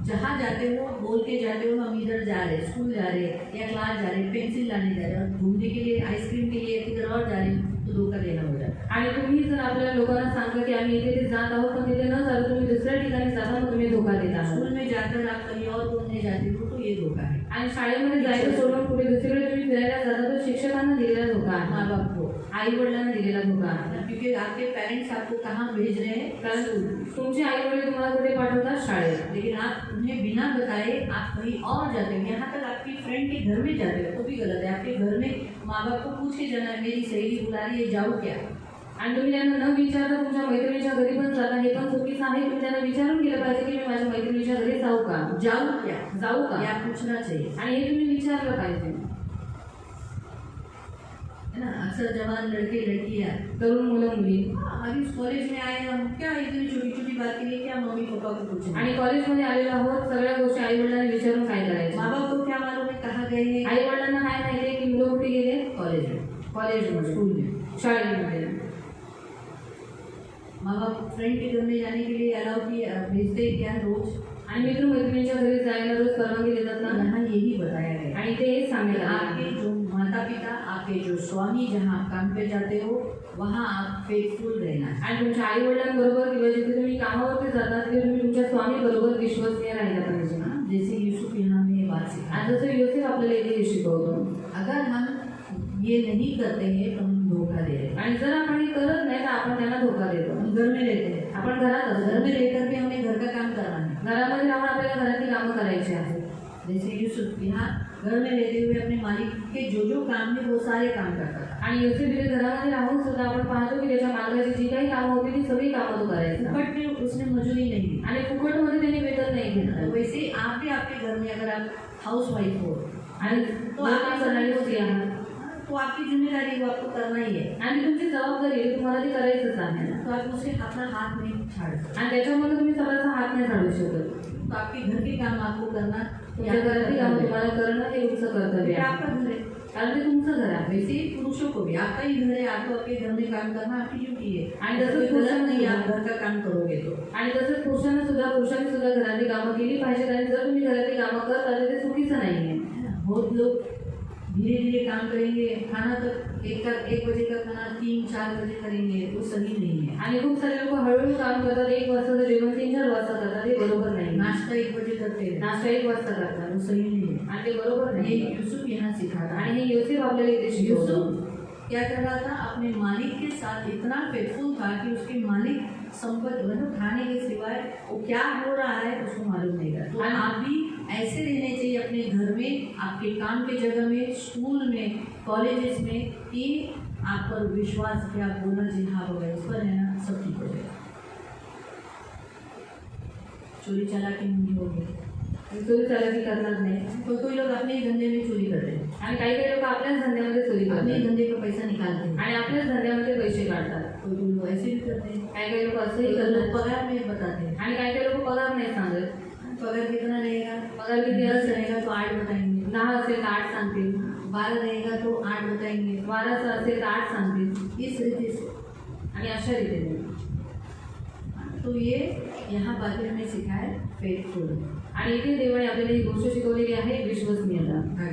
Speaker 1: जहाँ जाते हो बोल के जाते हो हम इधर जा रहे हैं, स्कूल जा रहे हैं या क्लास जा रहे हैं, पेंसिल लाने जा रहे हैं, घूमने के लिए आइसक्रीम के लिए किधर और जा रहे हैं तो धोखा देना हो जाता है.
Speaker 2: आणि तुम्ही जर आपल्या लोकांना सांगा की आम्ही इथे इथे जात आहोत पण तिथे न जाता तुम्ही दुसऱ्या ठिकाणी जाता मग तुम्ही धोका देत आहात.
Speaker 1: स्कूल में जाकर आप कहीं और बोलने जाते हो तो ये धोखा है.
Speaker 2: आणि शाळेमध्ये जायचं सोडून कुठे दुसरीकडे तुम्ही फिरायला जाता तो शिक्षकांना दिलेला धोका
Speaker 1: माँ
Speaker 2: आहे,
Speaker 1: बाप को,
Speaker 2: आई वडिलांना दिलेला धोका आहे.
Speaker 1: क्योंकि आपके पेरेंट्स आपको कहाँ भेज रहे हैं,
Speaker 2: कारण तुमचे आई वडील तुम्हाला कुठे पाठवतात? शाळेत.
Speaker 1: लेकिन आप उन्हें बिना बताए आप कहीं और जाते हो, यहाँ तक आपकी फ्रेंड के घर में जाते हो तो भी गलत है. आपके घर में माँ बाप को पूछ के जाना है, मेरी सहेली बुला रही है जाऊँ क्या.
Speaker 2: आणि तुम्ही त्यांना न विचारता तुमच्या मैत्रिणीच्या घरी पण जाता, हे पण चुकीचं आहे. तुम्ही त्यांना विचारून गेलं पाहिजे की मी माझ्या मैत्रिणीच्या घरी जाऊ का,
Speaker 1: जाऊँ क्या,
Speaker 2: जाऊ का,
Speaker 1: या पूछना चाहिए,
Speaker 2: आणि हे तुम्ही विचारलं पाहिजे.
Speaker 1: है ना. अक्सर जवान लड़के लड़कियाँ
Speaker 2: तरुण मुलं मुली
Speaker 1: अभी इस कॉलेज में आए हम क्या इतनी छोटी छोटी बात के लिए क्या मम्मी पापा को पूछें.
Speaker 2: आणि कॉलेजमध्ये आलेलो आहोत, सगळ्या गोष्टी आई वडिलांना विचारून काय करायचं.
Speaker 1: माँ बाप को क्या मालूम है कहाँ गए हैं,
Speaker 2: आई वडिलांना काय माहिती आहे की मुलं कुठे गेले?
Speaker 1: कॉलेज में.
Speaker 2: कॉलेजमध्ये,
Speaker 1: स्कूल में।
Speaker 2: शाळेमध्ये
Speaker 1: माँ बाप फ्रेंड के घर में जाने के लिए अलाउ किए भेजते क्या रोज?
Speaker 2: आणि मित्र मैत्रिणींच्या घरी जायला रोज परवानगी देतात ना,
Speaker 1: यहाँ यही बताया गया
Speaker 2: आणि ते हेच सांगितलं
Speaker 1: आपके जो माता पिता, आपके जो स्वामी जहाँ काम पे जाते हो वहाँ आप फेथफुल रहना है।
Speaker 2: आणि तुमच्या आई वडिलांबरोबर किंवा जिथे तुम्ही कामावरती जातात तिथे तुम्ही तुमच्या स्वामी बरोबर विश्वसनीय राहिला पाहिजे ना।
Speaker 1: हाँ, जैसे यूसुफ यहाँ में ये बात सिखा।
Speaker 2: आज जसं योसेफ आपल्याला इथे हे शिकवतो,
Speaker 1: अगर हम ये नहीं करते हैं तो हम धोखा दे रहे हैं।
Speaker 2: आणि जर आपण हे करत नाही तर आपण त्यांना धोका देतो।
Speaker 1: हम घर में रहते हैं,
Speaker 2: आपण घरात
Speaker 1: घर
Speaker 2: असतो,
Speaker 1: में रहकर भी हमें घर का काम करना है।
Speaker 2: घरामध्ये राहून आपल्याला घरातली कामं करायची आहेत।
Speaker 1: जैसे यूसुफ यहाँ घर में रहते हुए अपने मालिक के जो काम है वो सारे काम करता था।
Speaker 2: आणि योसेफ इथे घरामध्ये राहून सुद्धा आपण पाहतो की त्याच्या मालकाची जी काही कामं होती ती सगळी कामं तो करायचा,
Speaker 1: बट में उसने मजूरी नहीं दी।
Speaker 2: आणि फुकटमध्ये त्याने वेतन नाही
Speaker 1: तो
Speaker 2: घेतलं।
Speaker 1: वैसे ही आप भी आपके घर में अगर आप हाउस वाइफ हो
Speaker 2: आणि
Speaker 1: तो
Speaker 2: आप
Speaker 1: आप
Speaker 2: करणारी स्त्री आहात,
Speaker 1: तो आपकी जिम्मेदारी वो आपको करना ही है।
Speaker 2: आणि तुमची जबाबदारी आहे, तुम्हाला ती करायचंच आहे ना।
Speaker 1: तो आप उसे अपना हाथ नहीं छाड़ सकते।
Speaker 2: आणि त्याच्यामध्ये तुम्ही स्वतःचा हात नाही काढू शकत।
Speaker 1: तो आपके घर के काम आपको करना,
Speaker 2: तुमच्या घरातली कामं तुम्हाला करणं हे तुमचं कर्तव्य
Speaker 1: ये
Speaker 2: आहे,
Speaker 1: आपका घर है।
Speaker 2: कारण ते तुमचं घर आहे।
Speaker 1: वैसे ही पुरुषों को भी आपका ही घर है, आपको आपके घर में काम करना आपकी ड्यूटी है।
Speaker 2: आणि तसंच
Speaker 1: कोई गलत
Speaker 2: पुरुषांना
Speaker 1: नहीं,
Speaker 2: सुद्धा-
Speaker 1: आप घर का काम करोगे तो।
Speaker 2: आणि तसंच पुरुषांनी सुद्धा घरातली कामं केली पाहिजेत, आणि जर तुम्ही घरातली कामं करता तर ते चुकीचं नाही आहे।
Speaker 1: बहुत लोग धीरे धीरे काम करेंगे, खाना तक एक बजे का खाना 3-4 बजे करेंगे, वो सही नहीं है।
Speaker 2: आणि खूप सारे लोक हळूहळू काम करतात, 1 वाजता जेवण 3-4 वाजता करतात, हे बरोबर नाही।
Speaker 1: नाश्ता 1 बजे करते हैं,
Speaker 2: नाश्ता 1 वाजता करतात,
Speaker 1: वो सही नहीं है।
Speaker 2: आणि ते बरोबर
Speaker 1: ये
Speaker 2: नाही।
Speaker 1: यूसुफ यहाँ सिखाता है।
Speaker 2: आणि हे योसेफ आपल्याला इथे शिकवतो।
Speaker 1: यूसुफ क्या कर रहा था? अपने मालिक के साथ इतना फेथफुल था कि उसके मालिक संपत्ति मतलब खाने के सिवाय वो क्या हो रहा है उसको मालूम नहीं था। तो आप भी ऐसे रहने चाहिए अपने घर में, आपके काम के जगह में, स्कूल में, कॉलेजेस में, कि आप पर विश्वास कि आप बोलना चाहिए हाँ हो गया, उस पर रहना सब ठीक हो जाएगा। चोरी चालाकी नहीं होगी।
Speaker 2: चोरी चालाकी करणार नाही।
Speaker 1: कोई लोग अपने ही धंधे में चोरी करते हैं,
Speaker 2: आणि काही काही लोक आपल्याच धंद्यामध्ये चोरी
Speaker 1: अपने ही
Speaker 2: करतात,
Speaker 1: धंधे का पैसा निकालते हैं।
Speaker 2: आणि आपल्याच धंद्यामध्ये पैसे काढतात।
Speaker 1: कोई लोग ऐसे भी करते हैं,
Speaker 2: काही काही लोक असंही
Speaker 1: कोई लोग
Speaker 2: करतात,
Speaker 1: पगार में बताते हैं।
Speaker 2: आणि काही काही लोक पगार नाही सांगत।
Speaker 1: पगार कितना रहेगा?
Speaker 2: पगार किती
Speaker 1: 10
Speaker 2: असेल?
Speaker 1: रहेगा तो 8 बताएंगे,
Speaker 2: 10 असेल तर 8 सांगतील,
Speaker 1: 12 रहेगा तो 8 बताएंगे।
Speaker 2: 12 असेल तर 8 सांगतील,
Speaker 1: इस रीति से
Speaker 2: आणि अशा रीतीने।
Speaker 1: तो ये यहाँ बाइबल में सिखा है फेथफुल।
Speaker 2: आणि इथे देवाने आपल्याला ही गोष्ट शिकवलेली आहे, विश्वसनीयता।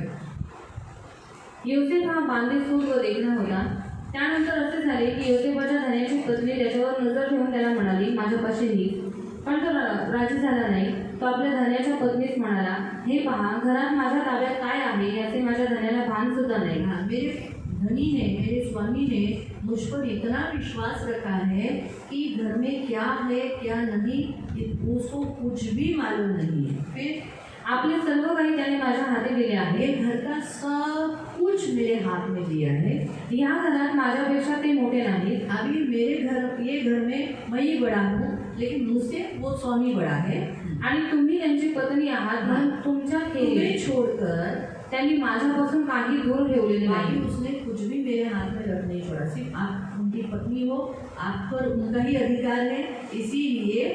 Speaker 2: योसेफ हा बांधेसूद व देखणा होता। त्यानंतर असे झाले की योसेफाच्या धन्याची पत्नी त्याच्यावर नजर ठेवून त्याला म्हणाली, माझ्यापाशी निघ। पण तो राजी झाला नाही। तो आपल्या धन्याच्या पत्नीस म्हणाला, हे पहा, घरात माझ्या ताब्यात काय आहे याचे माझ्या धन्याला भान सुद्धा नाही।
Speaker 1: हाँ, मेरे धनी ने, मेरे स्वामी ने मुझ पर इतना विश्वास रखा है कि घर में क्या है क्या नहीं उसको कुछ भी मालूम नहीं है। फिर
Speaker 2: आपले सर्व काही त्याने माझ्या हाती दिले आहे।
Speaker 1: ये घर का सब कुछ मेरे हाथ में दिया है।
Speaker 2: या घरात माझ्यापेक्षा ते मोठे नाहीत।
Speaker 1: अभी ये घर में मैं ही बड़ा हूँ, लेकिन मुझसे वो स्वामी बड़ा है।
Speaker 2: आणि तुम्ही त्यांची पत्नी आहात, म्हणून तुमच्या
Speaker 1: तुम्हें
Speaker 2: खेळी
Speaker 1: छोड़कर
Speaker 2: त्यांनी माझ्यापासून काही दूर ठेवलेले
Speaker 1: बाकी
Speaker 2: नाही।
Speaker 1: उसने कुछ भी मेरे हाथ में रख नहीं छोड़ा। सिर्फ आप उनकी पत्नी हो, आप पर उनका ही अधिकार है। इसीलिए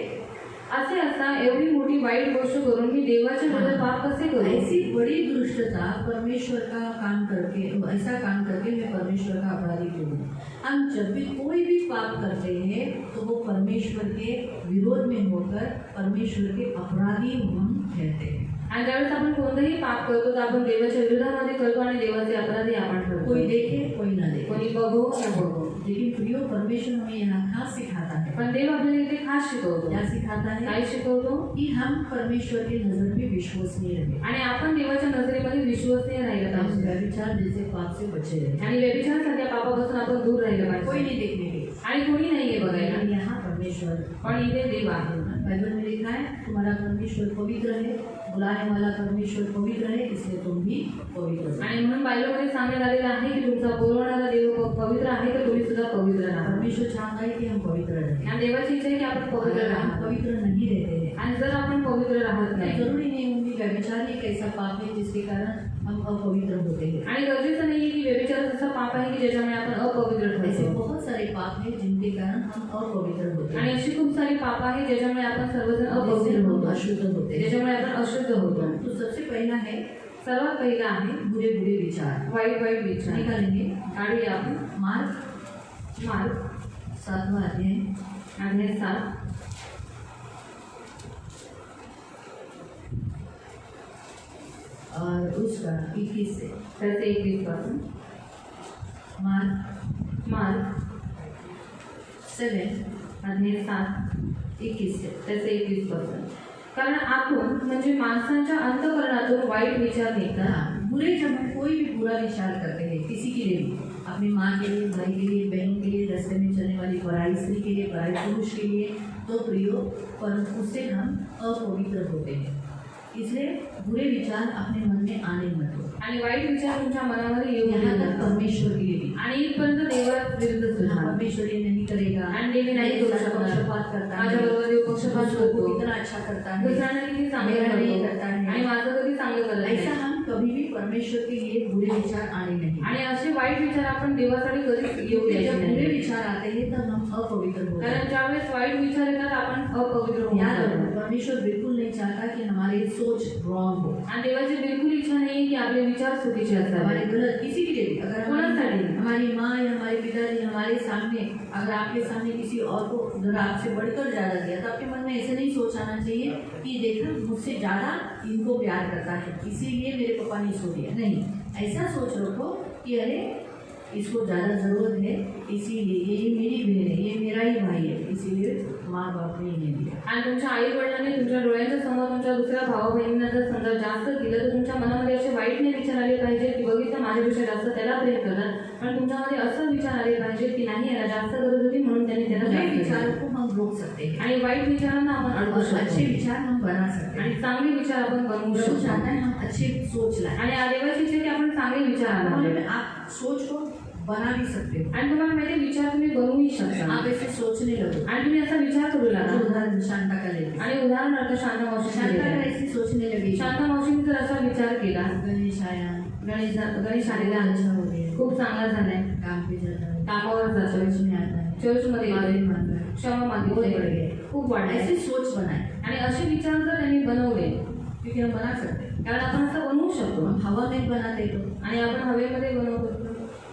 Speaker 2: असे असता एवढी मोठी वाईट गोष्ट करून मी देवाच्या विरुद्ध पाप कसे करू?
Speaker 1: ऐसी बड़ी दुष्टता परमेश्वर का काम करके, ऐसा काम करके मैं परमेश्वर का अपराधी क्यों हूँ? हम जब भी कोई भी पाप करते हैं तो वो परमेश्वर के विरोध में होकर परमेश्वर के अपराधी हम कहते हैं।
Speaker 2: आणि ज्यावेळेस आपण कोणतंही पाप करतो तर आपण देवाच्या विरोधामध्ये करतो आणि देवाचे अपराधी आपण ठरतो।
Speaker 1: कोई देखे कोई ना देखे,
Speaker 2: कोणी बघो न बघो,
Speaker 1: लेकिन प्रियो परमेश्वर हमें यहाँ खास सिखाता है।
Speaker 2: पण देव आपल्याला इथे खास शिकवतो।
Speaker 1: क्या सिखाता है?
Speaker 2: काय शिकवतो?
Speaker 1: कि हम परमेश्वर की नजर में विश्वसनीय रहे,
Speaker 2: आणि आपण देवाच्या नजरेमध्ये विश्वसनीय राहिलं
Speaker 1: हम
Speaker 2: पाहिजे,
Speaker 1: व्यभिचार जैसे पाप से बचे रहे।
Speaker 2: आणि व्यभिचारासारख्या पापापासून आपण दूर राहिलं
Speaker 1: कोई
Speaker 2: पाहिजे,
Speaker 1: नहीं देखने के,
Speaker 2: आणि कोणी नाहीये बघायला,
Speaker 1: लेकिन यहाँ परमेश्वर,
Speaker 2: पण इथे देव आहे।
Speaker 1: बाइबल में लिखा है तुम्हारा परमेश्वर पवित्र है, बुलाने वाला परमेश्वर पवित्र है, इसलिए तुम भी पवित्र हो।
Speaker 2: आणि म्हणून बायबलमध्ये सांगण्यात आलेलं आहे की तुमचा बोलवणारा देव पवित्र आहे, तर तुम्ही सुद्धा पवित्र राहा।
Speaker 1: परमेश्वर चाहता है कि हम पवित्र रहें।
Speaker 2: आणि देवाची इच्छा आहे की आपण पवित्र
Speaker 1: अगर हम
Speaker 2: राहा।
Speaker 1: पवित्र नहीं रहते हैं,
Speaker 2: आणि जर आपण पवित्र राहत नाही,
Speaker 1: जरूरी नहीं होंगी व्यभिचार ही एक ऐसा पाप है जिसके कारण हम अपवित्र होते हैं।
Speaker 2: आणि गरजेचं नाहीये की व्यभिचार असा पाप आहे की ज्याच्यामुळे आपण अपवित्र
Speaker 1: ऐसे
Speaker 2: ठरतो,
Speaker 1: बहुत सारे पाप हैं जिनके कारण हम अपवित्र होते
Speaker 2: आणि
Speaker 1: हैं,
Speaker 2: अशी खूप सारी पाप आहे ज्याच्यामुळे आपण सर्वजण
Speaker 1: जिससे
Speaker 2: अपवित्र
Speaker 1: हम
Speaker 2: होतो,
Speaker 1: अशुद्ध होते हैं।
Speaker 2: ज्याच्यामुळे आपण अशुद्ध होतो।
Speaker 1: तो सबसे पहला है
Speaker 2: सर्वात पहिला आहे
Speaker 1: बुरे बुरे विचार।
Speaker 2: वाईट वाईट विचार।
Speaker 1: निकालेंगे।
Speaker 2: काढूया आपण। मार्क
Speaker 1: 7वां अध्याय
Speaker 2: अध्याय 7
Speaker 1: और उसका 21 से।
Speaker 2: त्याचे 21 पासून। मार्क
Speaker 1: 7
Speaker 2: अध्याय 7
Speaker 1: 21 से।
Speaker 2: त्याचे 21 पासून। कारण आपण म्हणजे माणसांच्या अंतःकरणातून वाईट विचार निघतात।
Speaker 1: हाँ, बुरे जब हम कोई भी बुरा विचार करते हैं किसी के लिए भी, अपनी माँ के लिए, भाई के लिए, बहन के लिए, रास्ते में चलने वाली पराई स्त्री के लिए, पराई पुरुष के लिए, तो प्रियो पर उससे हम अपवित्र होते हैं। इसलिए बुरे विचार अपने मन में आने मत दो।
Speaker 2: आणि वाईट विचार तुमच्या मनामध्ये येऊ
Speaker 1: यहाँ
Speaker 2: नये।
Speaker 1: तक परमेश्वर के लिए भी।
Speaker 2: आणि इथपर्यंत देवा विरुद्ध सुद्धा।
Speaker 1: परमेश्वर ये नहीं करेगा,
Speaker 2: आणि देव नाही करू शकणार।
Speaker 1: पक्षपात करता है,
Speaker 2: माझ्याबरोबर देव पक्षपात
Speaker 1: दूसरों को
Speaker 2: करतो।
Speaker 1: कितना अच्छा करता है,
Speaker 2: दुसऱ्यांना किती चांगलं
Speaker 1: मेरा नहीं
Speaker 2: करतो
Speaker 1: करता है।
Speaker 2: आणि माझं कधी चांगलं करत
Speaker 1: ऐसा
Speaker 2: नाही।
Speaker 1: हम कभी भी परमेश्वर के लिए बुरे विचार आने नहीं।
Speaker 2: आणि असे वाईट विचार आपण देवासाठी कधीच येऊ
Speaker 1: क्योंकि
Speaker 2: द्यायचे
Speaker 1: जब बुरे
Speaker 2: नाही।
Speaker 1: विचार आते हैं तब हम अपवित्र होते हैं।
Speaker 2: कारण ज्यावेळेस वाईट विचार येतात आपण अपवित्र होऊन
Speaker 1: याद
Speaker 2: जातो।
Speaker 1: रखो, परमेश्वर बिल्कुल नहीं चाहता कि हमारी सोच रॉन्ग हो,
Speaker 2: आणि देवाची बिलकुल इच्छा नाही की आपले विचार चुकीचे
Speaker 1: हमारे
Speaker 2: असतात।
Speaker 1: गलत किसी के लिए भी। अगर
Speaker 2: कोणासाठी?
Speaker 1: हमारी माँ या हमारे पिताजी हमारे सामने, अगर आपके सामने किसी और को जरा आपसे बढ़कर ज़्यादा दिया, तो आपके मन में ऐसे नहीं सोच आना चाहिए कि देखा मुझसे ज़्यादा इनको प्यार करता है इसीलिए मेरे पापा ने इसको दिया। नहीं, ऐसा सोच रखो कि अरे इसको ज़्यादा ज़रूरत है इसीलिए, ये मेरी बहन है, ये मेरा ही भाई है, इसीलिए माँ बाप ने इन्हें दिया।
Speaker 2: आणि तुमच्या आई वडिलांनी तुमच्या डोळ्यांच्या समोर तुमच्या दुसऱ्या भावा बहिणींना जर समजा जास्त दिलं तर तुमच्या मनामध्ये असे वाईट नाही विचार आले पाहिजे की बघितलं माझ्यापेक्षा जास्त त्याला प्रेम करतात, पण तुमच्यामध्ये असं विचार आले पाहिजे की नाही याला जास्त गरज होती म्हणून त्यांनी त्याला
Speaker 1: बुरे
Speaker 2: जास्त दिलं।
Speaker 1: विचारों को हम रोक सकते हैं
Speaker 2: आणि वाईट विचारांना आपण अडकू
Speaker 1: और अच्छे
Speaker 2: शकतो
Speaker 1: विचार हम बना सकते
Speaker 2: आणि
Speaker 1: हैं।
Speaker 2: चांगले विचार आपण बनवू
Speaker 1: प्रभु
Speaker 2: शकतो।
Speaker 1: चाहता है हम अच्छे सोच लाएं।
Speaker 2: आणि देवाची इच्छा आहे की आपण चांगले विचार
Speaker 1: हमारे
Speaker 2: आणावे।
Speaker 1: में आप सोच को बना भी सकते हो।
Speaker 2: आणि तुम्हाला माहिती आहे, विचार तुम्ही बनवूही शकता
Speaker 1: आप ऐसे सोचने लगो।
Speaker 2: आणि तुम्ही असा विचार करू लागा।
Speaker 1: उदाहरण शांता का लेते,
Speaker 2: आणि उदाहरणार्थ शांता मावशी
Speaker 1: शांता का ऐसे सोचने लगी,
Speaker 2: शांता मावशीने जर असा विचार केला
Speaker 1: गणेश आया,
Speaker 2: गणेश आलेला
Speaker 1: अच्छा हो गया,
Speaker 2: खूप चांगला झालाय,
Speaker 1: काम पे जाता है,
Speaker 2: कामावर जातो,
Speaker 1: चर्च में आता है,
Speaker 2: चर्चमध्ये
Speaker 1: माफी
Speaker 2: येतोय,
Speaker 1: मांगता है,
Speaker 2: क्षमा
Speaker 1: बहुत बढ़
Speaker 2: मागितली,
Speaker 1: गए।
Speaker 2: खूप वाढले।
Speaker 1: ऐसी सोच बनाए
Speaker 2: आणि असे विचार जर त्यांनी बनवले,
Speaker 1: क्योंकि हम बना सकते हैं।
Speaker 2: कारण आपण असं बनवू शकतो।
Speaker 1: हम हवा में बनाते तो
Speaker 2: आणि आपण हवेमध्ये बनवतो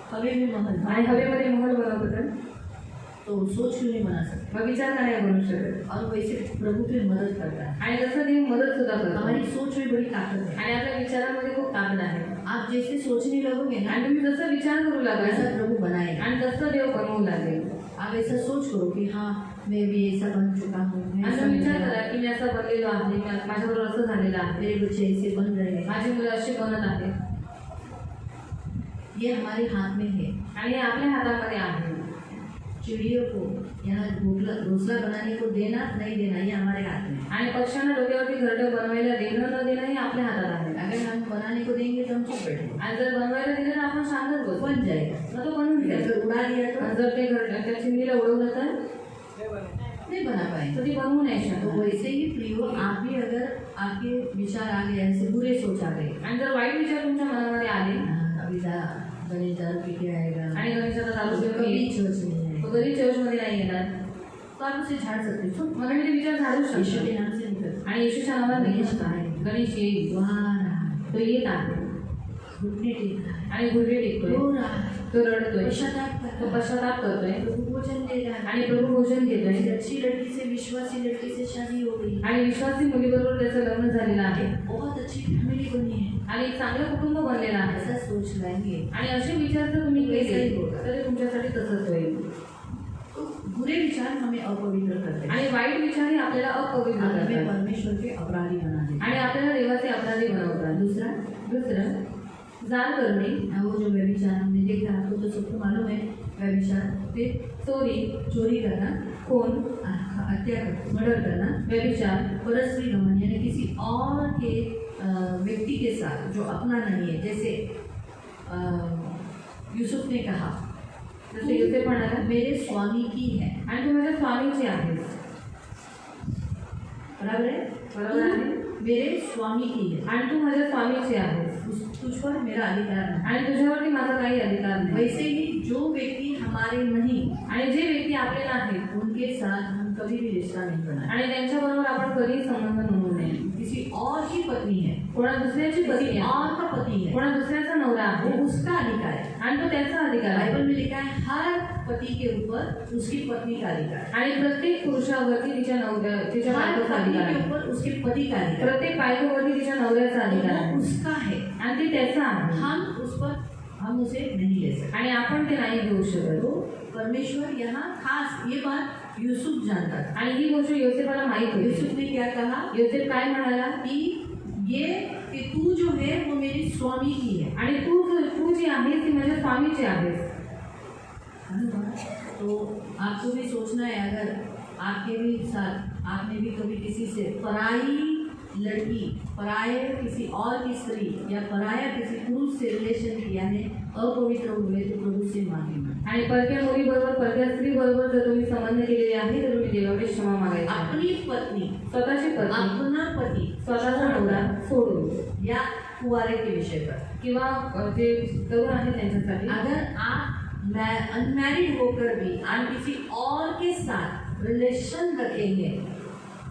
Speaker 1: हवे में महल,
Speaker 2: आणि हवेमध्ये महल बनवतो,
Speaker 1: तो सोच क्यों नहीं बना सकते।
Speaker 2: मग विचार का नाही बनवू शकत।
Speaker 1: और वैसे प्रभु फिर मदद करता है।
Speaker 2: आणि तसं देव मदत सुद्धा करतो।
Speaker 1: हमारी सोच में बड़ी ताकत है।
Speaker 2: आणि आपल्या विचारांमध्ये खूप ताकद आहे।
Speaker 1: आप जैसे सोचने लगोगे ना,
Speaker 2: आणि तुम्ही जसं विचार करू लागाल
Speaker 1: ऐसा प्रभु बनाएगा।
Speaker 2: आणि तसं देव बनवू लागेल।
Speaker 1: आप ऐसा सोच करो कि हाँ मैं भी ऐसा बन चुका हूँ, मैं ऐसा
Speaker 2: असं विचार
Speaker 1: बन
Speaker 2: करा
Speaker 1: गया,
Speaker 2: की मी असं बनलेलो आहे, माझ्याबरोबर असं झालेलं आहे,
Speaker 1: मेरे बच्चे ऐसे बन रहे हैं।
Speaker 2: माझी मुलं अशी बनत आहे।
Speaker 1: ये हमारे हाथ में है।
Speaker 2: आणि हे आपल्या हातामध्ये आहे।
Speaker 1: चिड़ियों को यहाँ घोंसला बनाने को देना नहीं देना ये हमारे हाथ में है।
Speaker 2: आणि पक्ष्यांना डोक्यावरती घरटं बनवायला देणं न देणं हे आपल्या हातात आहे।
Speaker 1: अगर हम बनाने को देंगे तो हम चुप बैठेंगे,
Speaker 2: आणि जर बनवायला दिलं तर आपण शांतच बसू,
Speaker 1: बन जाएगा।
Speaker 2: मग तो बनून जाईल।
Speaker 1: अगर उड़ा दिया तो
Speaker 2: आणि जर ते घरटं त्या चिमणीला उडवलं तर
Speaker 1: नहीं बना पाएंगे।
Speaker 2: ती बनवू नाही
Speaker 1: तो
Speaker 2: शकत।
Speaker 1: वैसे ही प्रियो, आप भी अगर आपके विचार आ गए, ऐसे बुरे सोच आ गए,
Speaker 2: आणि जर वाईट विचार तुमच्या मनामध्ये आले
Speaker 1: अभी गणेश दारू पी के आएगा,
Speaker 2: आणि गणेशाचा दारू
Speaker 1: तो
Speaker 2: पिऊन
Speaker 1: कभी
Speaker 2: येईल,
Speaker 1: चर्च नहीं आएगा,
Speaker 2: तो कधी चर्चमध्ये नाही येणार,
Speaker 1: तो आप उसे झाड़ सकते हो।
Speaker 2: मग मी ते विचार झाडू
Speaker 1: यीशु
Speaker 2: शकतो।
Speaker 1: के नाम से निकल
Speaker 2: आणि येशूच्या नावात
Speaker 1: गणेश आहे,
Speaker 2: गणेश येईल,
Speaker 1: वहाँ रहा,
Speaker 2: तो येत आहे
Speaker 1: घुटने टेक रहा है,
Speaker 2: आणि गुडघे टेकतोय,
Speaker 1: रो रहा है,
Speaker 2: तो रडतोय,
Speaker 1: पश्चाताप कर
Speaker 2: तो
Speaker 1: रहा है,
Speaker 2: पश्चाताप करतोय
Speaker 1: प्रभु भोजन दे रहा है।
Speaker 2: आणि प्रभू भोजन घेतोय
Speaker 1: एक अच्छी लड़की से, विश्वासी लड़की से शादी हो गई,
Speaker 2: आणि विश्वासी मुलीबरोबर त्याचं लग्न झालेलं आहे
Speaker 1: बहुत अच्छी फैमिली बनी है।
Speaker 2: आणि एक चांगलं कुटुंब बनलेलं आहे।
Speaker 1: ऐसा सोच लाएंगे
Speaker 2: आणि असे विचार जर तुम्ही केले
Speaker 1: वैसे होगा।
Speaker 2: तर ते तुमच्यासाठी तसंच होईल।
Speaker 1: तो बुरे विचार हमें अपवित्र करते हैं
Speaker 2: आणि वाईट विचार हे आपल्याला अपवित्र
Speaker 1: और हमें
Speaker 2: करतात
Speaker 1: परमेश्वर के अपराधी बना देते
Speaker 2: आणि आपल्याला देवाचे अपराधी बनवतात।
Speaker 1: हैं। दूसरा,
Speaker 2: दुसरं, जाण करणे,
Speaker 1: वो जो व्यभिचार हमने देखा, आपको तो सबको मालूम है व्यभिचार, फिर
Speaker 2: चोरी,
Speaker 1: चोरी करना,
Speaker 2: खून,
Speaker 1: हत्या करना, मर्डर करना,
Speaker 2: व्यभिचार,
Speaker 1: परस्त्री गमन यानी किसी और के व्यक्ति के साथ जो अपना नहीं है। जैसे यूसुफ ने कहा,
Speaker 2: जसे युसेफ म्हणाला,
Speaker 1: मेरे स्वामी की है,
Speaker 2: आणि तू माझ्या स्वामीची आहेस।
Speaker 1: बराबर है,
Speaker 2: बरोबर आहे,
Speaker 1: मेरे स्वामी की है,
Speaker 2: आणि तू माझ्या स्वामीची आहेस
Speaker 1: तुझ पर मेरा अधिकार नहीं।
Speaker 2: आणि तुझ्यावरती माझा काही अधिकार नाही।
Speaker 1: वैसे ही जो व्यक्ति हमारे नहीं,
Speaker 2: आणि जे व्यक्ती आपले नाहीत
Speaker 1: उनके साथ हम कभी भी रिश्ता नहीं बनाए।
Speaker 2: आणि त्यांच्याबरोबर आपण कधीही संबंध म्हणू नये।
Speaker 1: किसी और की पत्नी है
Speaker 2: कोणा दुसऱ्याची पत्नी
Speaker 1: किसी
Speaker 2: आहे,
Speaker 1: और का पति है,
Speaker 2: कोणा दुसऱ्याचा नवरा
Speaker 1: वो
Speaker 2: आहे
Speaker 1: उसका अधिकार है।
Speaker 2: आणि तो त्याचा अधिकार आहे.
Speaker 1: बाइबल में लिखा है हर पति के ऊपर उसकी पत्नी का अधिकार है,
Speaker 2: आणि प्रत्येक पुरुषावरती तिच्या तिच्या
Speaker 1: हर
Speaker 2: बायकोचा
Speaker 1: पत्नी
Speaker 2: अधिकार
Speaker 1: के
Speaker 2: आहे.
Speaker 1: ऊपर उसके पति का अधिकार है,
Speaker 2: प्रत्येक बायकोवरती तिच्या नवऱ्याचा अधिकार
Speaker 1: तो
Speaker 2: आहे
Speaker 1: वो उसका है।
Speaker 2: आणि ती त्याचा आहे
Speaker 1: हम उसे नहीं ले सकते।
Speaker 2: आणि आपण ते नाही घेऊ शकत.
Speaker 1: तो परमेश्वर यहाँ खास ये बात यूसुफ जानता था।
Speaker 2: आणि ही गोष्ट योसेफाला माहित होती.
Speaker 1: यूसुफ ने क्या कहा
Speaker 2: योसेफ काय म्हणाला
Speaker 1: कि ये कि तू जो है वो मेरी स्वामी की है।
Speaker 2: आणि तू जी आहेस ती माझ्या स्वामीची आहेस.
Speaker 1: तो आपको भी सोचना है, अगर आपके भी साथ आपने भी कभी किसी से पराई लड़की, पराये किसी और की स्त्री या पराया किसी पुरुष से रिलेशन किया है, अपवित्र हुए, तो प्रभु से माफी मांगे।
Speaker 2: आणि परक्या मुलीबरोबर परक्या स्त्रीबरोबर जर तुम्ही संबंध केलेले आहे तर तुम्ही देवाकडे क्षमा मागायची आहे.
Speaker 1: अपनी पत्नी,
Speaker 2: स्वतःची पत्नी,
Speaker 1: अपना पति,
Speaker 2: स्वतःचा नवरा सोडून
Speaker 1: या कुंवारे के विषय पर,
Speaker 2: किंवा जे तरुण आहेत त्यांच्यासाठी
Speaker 1: अगर आप अनमैरिड होकर भी आप किसी और के साथ रिलेशन रखेंगे,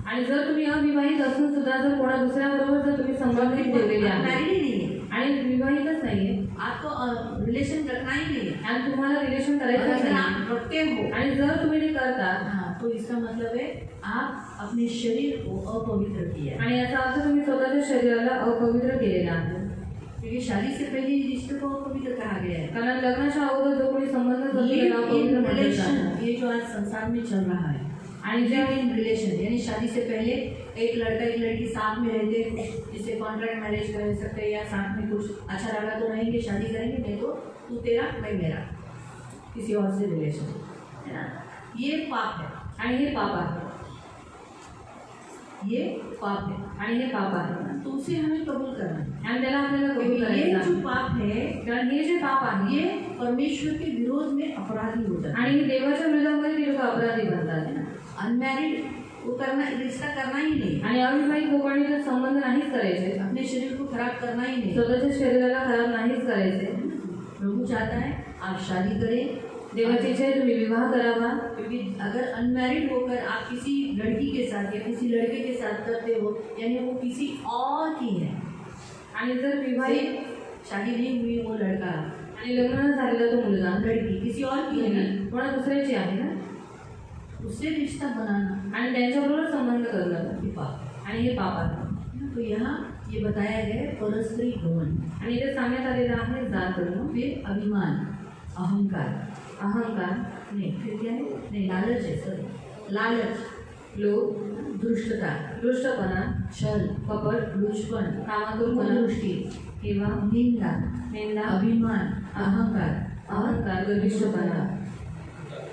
Speaker 2: आणि जर तुम्ही अविवाहित असून सुद्धा जर कोणा दुसऱ्याबरोबर जर तुम्ही संबंध ठेवलेले आहे
Speaker 1: मैरिड ही नहीं है,
Speaker 2: आणि विवाहितच नाहीये
Speaker 1: आपको रिलेशन रखना ही नहीं है,
Speaker 2: आणि तुम्हाला रिलेशन करायचं
Speaker 1: अगर
Speaker 2: नाही
Speaker 1: आप रखते हो,
Speaker 2: आणि जर तुम्ही ते करता
Speaker 1: हाँ, तो इसका मतलब है आप अपने शरीर को अपवित्र किया है।
Speaker 2: आणि याचा अर्थ तुम्ही स्वतःच्या शरीराला अपवित्र केलेला आहे.
Speaker 1: क्योंकि शादी से पहले इस रिश्ते को अपवित्र कहा गया है।
Speaker 2: कारण लग्नाच्या अगोदर जो कोणी संबंध करतो
Speaker 1: ये
Speaker 2: त्याला अपवित्र म्हटलं
Speaker 1: रिलेशन,
Speaker 2: जातं.
Speaker 1: ये जो आज संसार में चल रहा है,
Speaker 2: आणि जे
Speaker 1: इन रिलेशन यानी शादी से पहले एक लड़का एक लड़की साथ में रहते, जिसे कॉन्ट्रैक्ट मैरिज कर सकते हैं, या साथ में कुछ अच्छा लगा तो रहेंगे, शादी करेंगे, नहीं तो तू तेरा मैं मेरा, किसी और से रिलेशन, है ना, ये पाप है।
Speaker 2: आणि हे पाप आहे,
Speaker 1: ये पाप है
Speaker 2: आणि हे पाप आहे
Speaker 1: तो उसे हमें कबूल करना है।
Speaker 2: आणि त्याला आपल्याला कबूल
Speaker 1: क्योंकि ये
Speaker 2: करायचं
Speaker 1: जो
Speaker 2: आहे.
Speaker 1: पाप है
Speaker 2: कारण हे जे पाप आहे
Speaker 1: ये परमेश्वर के विरोध में अपराधी हो जाता है।
Speaker 2: आणि हे देवाच्या विरोधामध्ये ते लोक अपराधी बनतात.
Speaker 1: अनमैरिड वो करना, रिश्ता करना ही नहीं,
Speaker 2: आणि अविवाहित लोकांनी तर संबंध नाहीच करायचे,
Speaker 1: अपने शरीर को खराब करना ही नहीं।
Speaker 2: स्वतःच्या शरीराला खराब नाहीच करायचे.
Speaker 1: प्रभु चाहता है आप शादी करें,
Speaker 2: देवाची इच्छा आहे तुम्ही विवाह करावा.
Speaker 1: क्योंकि अगर अनमैरिड होकर आप किसी लड़की के साथ या किसी लड़के के साथ करते हो, यानी वो किसी और की है,
Speaker 2: आणि जर विवाहित
Speaker 1: शादी नहीं हुई वो लड़का,
Speaker 2: आणि लग्न न झालेला तो मुलगा
Speaker 1: लड़की किसी और की है ना,
Speaker 2: कोणा दुसऱ्याची आहे ना,
Speaker 1: उससे रिश्ता बनाना
Speaker 2: आणि त्यांच्याबरोबर संबंध करणं
Speaker 1: ये पाप है।
Speaker 2: आणि हे पाप आहे.
Speaker 1: तो यहाँ ये बताया गया है परस्त्री गमन,
Speaker 2: आणि इथे सांगण्यात आलेलं आहे जात करणं,
Speaker 1: फिर अभिमान, अहंकार,
Speaker 2: अहंकार,
Speaker 1: नहीं फिर क्या है, नहीं लालच है, सॉरी, लालच,
Speaker 2: लोभ,
Speaker 1: दुष्टता,
Speaker 2: दृष्टपणा,
Speaker 1: छल,
Speaker 2: कपट,
Speaker 1: लुचपन,
Speaker 2: कामातुरपणा
Speaker 1: दृष्टी,
Speaker 2: किंवा
Speaker 1: निंदा,
Speaker 2: निंदा,
Speaker 1: अभिमान, अहंकार,
Speaker 2: अहंकार, गर्विष्ठपणा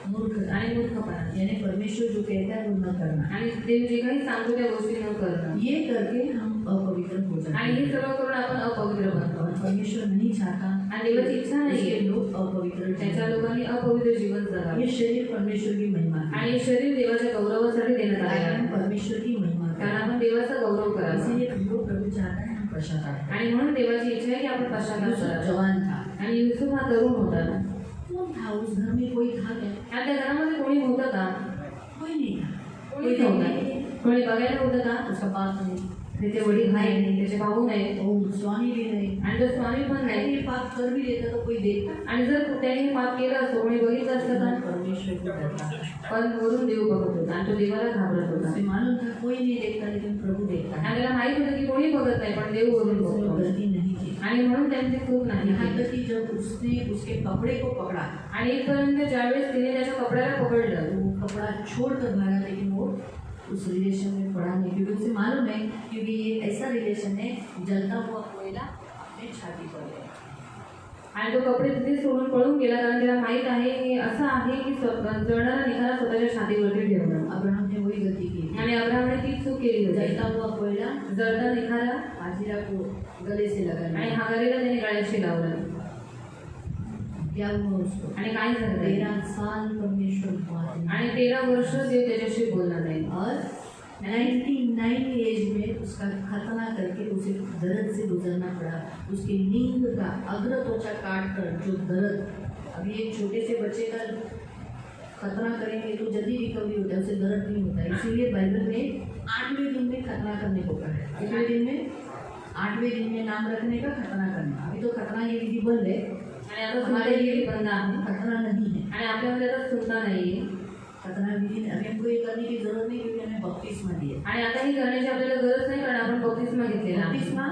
Speaker 1: मूर्खता,
Speaker 2: आणि मूर्खपणा.
Speaker 1: यानी परमेश्वर जो कहता है वो न करना,
Speaker 2: आणि देव जे काही सांगतो त्या गोष्टी न करणं.
Speaker 1: ये करके हम अपवित्र हो जाते
Speaker 2: आणि हे
Speaker 1: हैं
Speaker 2: सगळं करून आपण अपवित्र बनतो.
Speaker 1: और परमेश्वर नहीं चाहता
Speaker 2: आणि देवाची इच्छा
Speaker 1: उसके
Speaker 2: नाहीये
Speaker 1: लोग अपवित्र
Speaker 2: त्याच्या
Speaker 1: जीवन।
Speaker 2: लोकांनी अपवित्र जीवन जगावे.
Speaker 1: ये शरीर परमेश्वर की महिमा है,
Speaker 2: आणि हे शरीर देवाच्या गौरवासाठी देण्यात आले
Speaker 1: कारण
Speaker 2: आहे.
Speaker 1: परमेश्वर की महिमा
Speaker 2: कारण
Speaker 1: है,
Speaker 2: आपण देवाचा गौरव करावा.
Speaker 1: इसीलिए हमको प्रभु चाहता है हम पश्चाताप करें।
Speaker 2: आणि म्हणून देवाची इच्छा आहे की आपण पश्चाताप
Speaker 1: यूसुफ
Speaker 2: करावा.
Speaker 1: जवान था,
Speaker 2: आणि युसुफ हा तरुण होता ना,
Speaker 1: कौन था उस घर में, कोई था क्या?
Speaker 2: आणि त्या घरामध्ये कोणी होतं का?
Speaker 1: कोई नहीं था,
Speaker 2: कोणी नव्हतं. कोणी बघायला होतं का?
Speaker 1: उसका बाप नहीं,
Speaker 2: त्याचे वडील नाही, त्याचे भाऊ नाही,
Speaker 1: वो स्वामी भी नहीं,
Speaker 2: आणि तो स्वामी पण
Speaker 1: अगर
Speaker 2: नाही.
Speaker 1: ये पाप कर भी लेता तो कोई देखता,
Speaker 2: आणि जर त्याने हे पाप केलं असतं कोणी बघितलं असतं का?
Speaker 1: परमेश्वर को डरता था।
Speaker 2: पण वरून देव बघत होता आणि तो देवाला घाबरत होता.
Speaker 1: उसे मालूम था कोई नहीं देखता लेकिन प्रभु देखता है,
Speaker 2: आणि त्याला माहित होतं की कोणी बघत नाही पण देव वरून
Speaker 1: उसने
Speaker 2: बघतो.
Speaker 1: गलती नहीं की।
Speaker 2: आणि म्हणून त्यांची चूक नाही
Speaker 1: यहाँ
Speaker 2: केली.
Speaker 1: तक कि जब उसने उसके कपड़े को पकड़ा
Speaker 2: आणि इथपर्यंत ज्यावेळेस तिने त्याच्या कपड्याला पकडलं
Speaker 1: तो वो कपड़ा छोड़कर भागा, लेकिन वो उस रिलेशन में पड़ा नहीं, क्योंकि उसे मालूम है, क्योंकि ये ऐसा रिलेशन है जलता हुआ कोयला अपने छाती पर है।
Speaker 2: आणि तो कपडे तिथे सोडून पळून गेला कारण त्याला माहित आहे की असं आहे की जळणारा निखारा स्वतःच्या छातीवरती ठेवणं.
Speaker 1: अब्राहम ने वही गलती की,
Speaker 2: आणि अब्राहमने ती चूक केली होती.
Speaker 1: जलता हुआ कोयला
Speaker 2: जळता निखारा
Speaker 1: हाजिरा को गले से लगाना,
Speaker 2: आणि हागारीला त्याने गळ्याशी लावलं.
Speaker 1: क्या हुआ उसको?
Speaker 2: आणि काय झालं त्याला?
Speaker 1: 13 साल परमेश्वर को आते
Speaker 2: आणि 13 वर्ष देव त्याच्याशी बोलला नाही.
Speaker 1: और 99 एज में उसका खतना करके उसे दर्द से गुजरना पड़ा। उसके लिंग का अग्र त्वचा काट कर जो दर्द, अभी एक छोटे से बच्चे का खतना करेंगे तो जल्दी रिकवरी होता है, उसे दर्द नहीं होता है, इसीलिए बाइबल में 8वें दिन में खतना करने को कहा है। कितने दिन में? 8वें दिन में नाम रखने का, खतना करना। अभी तो खतना ये विधि बंद है,
Speaker 2: आणि आता
Speaker 1: हमारे
Speaker 2: हमारे
Speaker 1: लिए
Speaker 2: बंद आहे
Speaker 1: खतना नहीं है।
Speaker 2: आणि आपल्यामध्ये आता सुद्धा नाहीये
Speaker 1: खतना विधि अभी हमको ये करने की जरूरत नहीं, क्योंकि हमें बपतिस्मा दिया।
Speaker 2: आणि आता ही करण्याची आपल्याला गरज नाही, कारण आपण बपतिस्मा घेतलेला आहे
Speaker 1: बपतिस्मा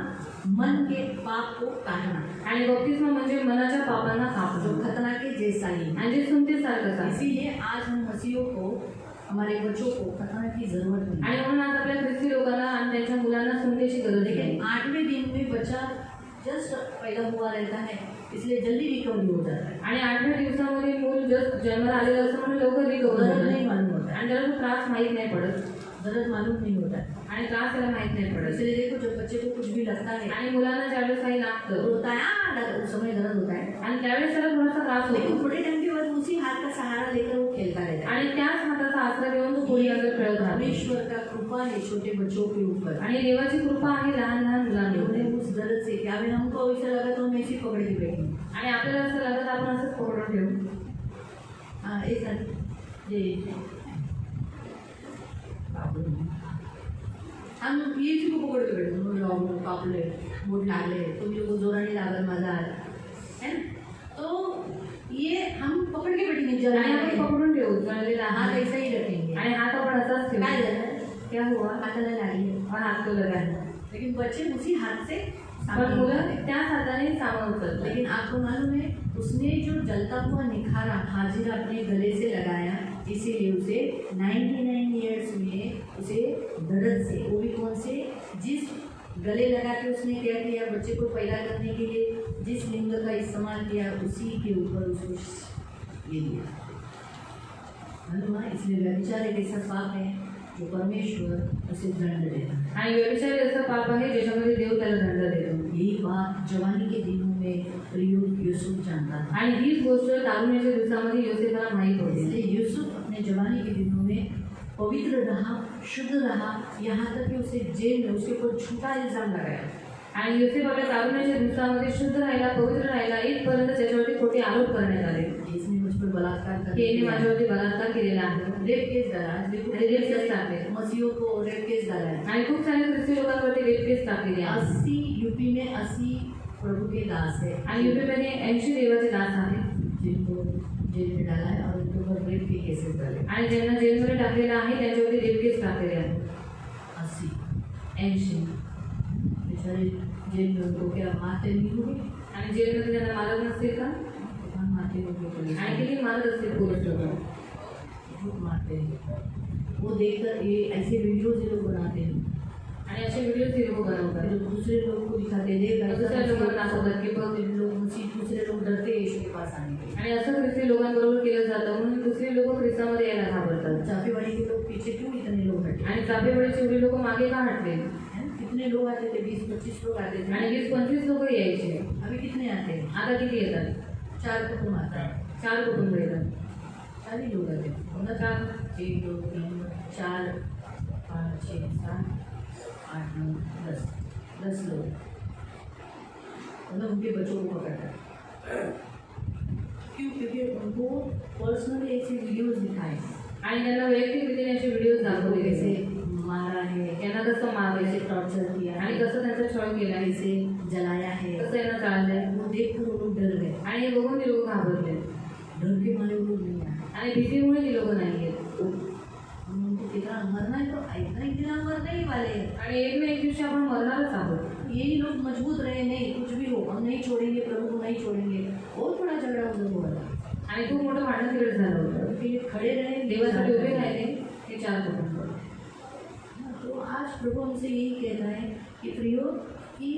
Speaker 1: मन के पाप को काटना,
Speaker 2: आणि बपतिस्मा म्हणजे मनाच्या पापांना
Speaker 1: जो
Speaker 2: कापणं
Speaker 1: खतना के जैसा ही है।
Speaker 2: आणि जे सुनते सारखंच आहे
Speaker 1: इसीलिए आज हम मसीहों को, हमारे बच्चों को खतना की जरूरत नहीं है।
Speaker 2: आणि म्हणून आज आपल्या ख्रिस्ती लोकांना आणि त्यांच्या मुलांना सुनण्याची गरज आहे
Speaker 1: लेकिन 8वें दिन में बच्चा जस्ट पैदा हुआ रहता है, इसलिए जल्दी रिकवरी हो जाता है,
Speaker 2: आणि 8व्या दिवसामध्ये मूल जस्ट जन्माला आलेलं असं म्हणून लवकर रिकवर
Speaker 1: दर्द
Speaker 2: होतं
Speaker 1: नहीं मालूम होता है,
Speaker 2: आणि त्याला तो त्रास माहीत नाही पडत
Speaker 1: दर्द मालूम नहीं होता है।
Speaker 2: आणि त्रास त्याला माहीत नाही पडत
Speaker 1: इसलिए देखो, जब बच्चे को कुछ भी लगता है,
Speaker 2: आणि मुलांना ज्यावेळेस काही लागतं
Speaker 1: रोता है, उस समय दर्द होता है,
Speaker 2: आणि त्यावेळेस त्याला थोडासा त्रास
Speaker 1: लेकिन
Speaker 2: होतो
Speaker 1: थोड़े टाइम के बाद उसी हाथ का सहारा लेकर वो खेलता रहता है।
Speaker 2: आणि त्याच हाताचा आसरा घेऊन तो पुढे अंदर खेळत राहतो
Speaker 1: परमेश्वर का कृपा है छोटे बच्चों के ऊपर,
Speaker 2: आणि देवाची कृपा आहे लहान लहान मुलांवर
Speaker 1: उन्हें उस दर्द से क्या अभी हमको ऐसा लगा तो हम ऐसे ही पकड़ के बैठेंगे।
Speaker 2: आणि आपल्याला असं लागत आपण असंच पकडून ठेवू
Speaker 1: हाँ, एक ये हम ये चीज को पकड़ के बैठे, लॉकडाउन कापले, बोट लागले, तुम्ही लोग जोराने लागल माझा है ना, तो ये हम पकड़ के बैठेंगे,
Speaker 2: आणि आपण
Speaker 1: जरा
Speaker 2: पकडून ठेवू जळलेला
Speaker 1: हाथ
Speaker 2: हात
Speaker 1: ऐसा ही रखेंगे।
Speaker 2: आणि हात आपण असाच ठेवू
Speaker 1: काय झालं,
Speaker 2: क्या हुआ
Speaker 1: हाताला लागले,
Speaker 2: और हात तो लगा है
Speaker 1: लेकिन बच्चे उसी हाथ से
Speaker 2: पण
Speaker 1: सामान
Speaker 2: मुलं
Speaker 1: उठाते।
Speaker 2: त्याच हाताने सामान उचलतात
Speaker 1: लेकिन आपको मालूम है, उसने जो जलता हुआ निखारा हाजिर अपने गले से लगाया, इसीलिए उसे 99 ईयर्स में उसे दर्द से, वो भी कौन से, जिस गले लगा के उसने क्या किया, बच्चे को पैदा करने के लिए जिस लिंग का इस्तेमाल किया, उसी के ऊपर उसको ये दिया। मालूम है, इसलिए व्यभिचार एक ऐसा पाप है जो परमेश्वर उसे दंड देता है।
Speaker 2: आणि व्यभिचारी असं पाप आहे ज्याच्यामध्ये देव त्याला दंड देतो
Speaker 1: यही बात जवानी के दिनों में प्रयोग यूसुफ जानता था।
Speaker 2: आणि हीच गोष्ट तारुण्याच्या दिवसामध्ये योसेफला माहीत होती
Speaker 1: इसलिए यूसुफ अपने जवानी के दिनों में पवित्र रहा, शुद्ध रहा, यहाँ तक कि उसे जेल में उसके ऊपर झूठा इल्जाम लगाया।
Speaker 2: आणि योसेफ आपल्या तारुण्याच्या दिवसामध्ये शुद्ध राहिला, पवित्र राहिला, इथपर्यंत त्याच्यावरती खोटे आरोप करण्यात आले
Speaker 1: इसने मुझ पर बलात्कार
Speaker 2: की याने
Speaker 1: कर
Speaker 2: माझ्यावरती बलात्कार केलेला आहे
Speaker 1: रेप केस डाला,
Speaker 2: रेप केस टाकले
Speaker 1: मसीहों को रेप केस डाला है।
Speaker 2: आणि खूप सारे ख्रिस्ती लोकांवरती रेप केस टाकलेले आहे
Speaker 1: 80 यूपी में 80 प्रभु के दास है,
Speaker 2: आणि यूपीमध्ये 80 देवाचे दास आहेत
Speaker 1: जिनको जेल में डाला है और उनके ऊपर रेप के केसेस डाले
Speaker 2: आणि ज्यांना जेलमध्ये टाकलेलं आहे त्यांच्यावरती रेप केस टाकलेले आहेत
Speaker 1: 80 बेचारे जेल में उनको क्या मारते नहीं होंगे,
Speaker 2: आणि जेलमध्ये त्यांना मारत नसतील का
Speaker 1: कहाँ मारते होंगे पुलिस,
Speaker 2: आणि किती मारत असतील पोलीस लोक
Speaker 1: बहुत मारते हैं। वो देखकर ये ऐसे वीडियोज ये लोग बनाते हैं,
Speaker 2: आणि असे व्हिडिओ ते लोक बनवतात
Speaker 1: फिर दूसरे लोग को दिखाते हैं, देख
Speaker 2: दुसऱ्या लोकांना दाखवतात की बघ
Speaker 1: लोग दूसरे लोग डरते हैं यीशु के पास आने के।
Speaker 2: आणि असं ख्रिस्ती लोकांबरोबर केलं जातं म्हणून दुसरी लोक ख्रिस्तामध्ये यायला घाबरतात
Speaker 1: चाफेवाड़ी के लोग पीछे क्यों इतने लोग हटे,
Speaker 2: आणि चापेवाडीचे एवढे लोक मागे का हटले
Speaker 1: हैं? कितने लोग आते थे, 20-25 लोग आते थे,
Speaker 2: आणि 20-25 लोक यायचे
Speaker 1: अभी कितने आते हैं,
Speaker 2: आता किती येतात
Speaker 1: 4 कुटुंब आता है,
Speaker 2: 4 कुटुंब येतात
Speaker 1: 4 ही लोग आते हैं, मतलब 1 2 3 4 5 6 7 8 9 10 लोग, मतलब उनके बच्चों को पकड़ता है। क्यों, क्योंकि उनको पर्सनली ऐसे वीडियोज दिखाए
Speaker 2: आणि त्यांना वैयक्तिकरीत्या असे व्हिडिओ दाखवले
Speaker 1: कैसे
Speaker 2: कैसे
Speaker 1: मारा है,
Speaker 2: यांना कसं मारले
Speaker 1: कैसे टॉर्चर किया
Speaker 2: आणि
Speaker 1: है,
Speaker 2: कसं त्यांचा छळ केला
Speaker 1: कैसे जलाया है,
Speaker 2: कसं यांना चाललंय
Speaker 1: वो देखकर वो लोग डर गए,
Speaker 2: आणि हे बघून ती लोक घाबरले
Speaker 1: डर के मारे वो लोग नहीं आए।
Speaker 2: आणि भीतीमुळे ती लोक नाही आहेत
Speaker 1: उनको कितना मरना है तो इतना ही दिना मरने ही वाले हैं।
Speaker 2: आणि एक ना एक दिवशी आपण मरणारच आहोत
Speaker 1: यही लोग मजबूत रहे, नहीं कुछ भी हो, हम नहीं छोड़ेंगे, प्रभु को नहीं छोड़ेंगे, और थोड़ा झगड़ा उधर हुआ था,
Speaker 2: आणि खूप मोठं भांडण तिकडे झालं होतं
Speaker 1: उनके लिए खड़े रहे,
Speaker 2: देवासाठी उभे राहिले हे 4 कुटुंब
Speaker 1: तो आज प्रभु हमसे यही कहता है कि प्रियो, कि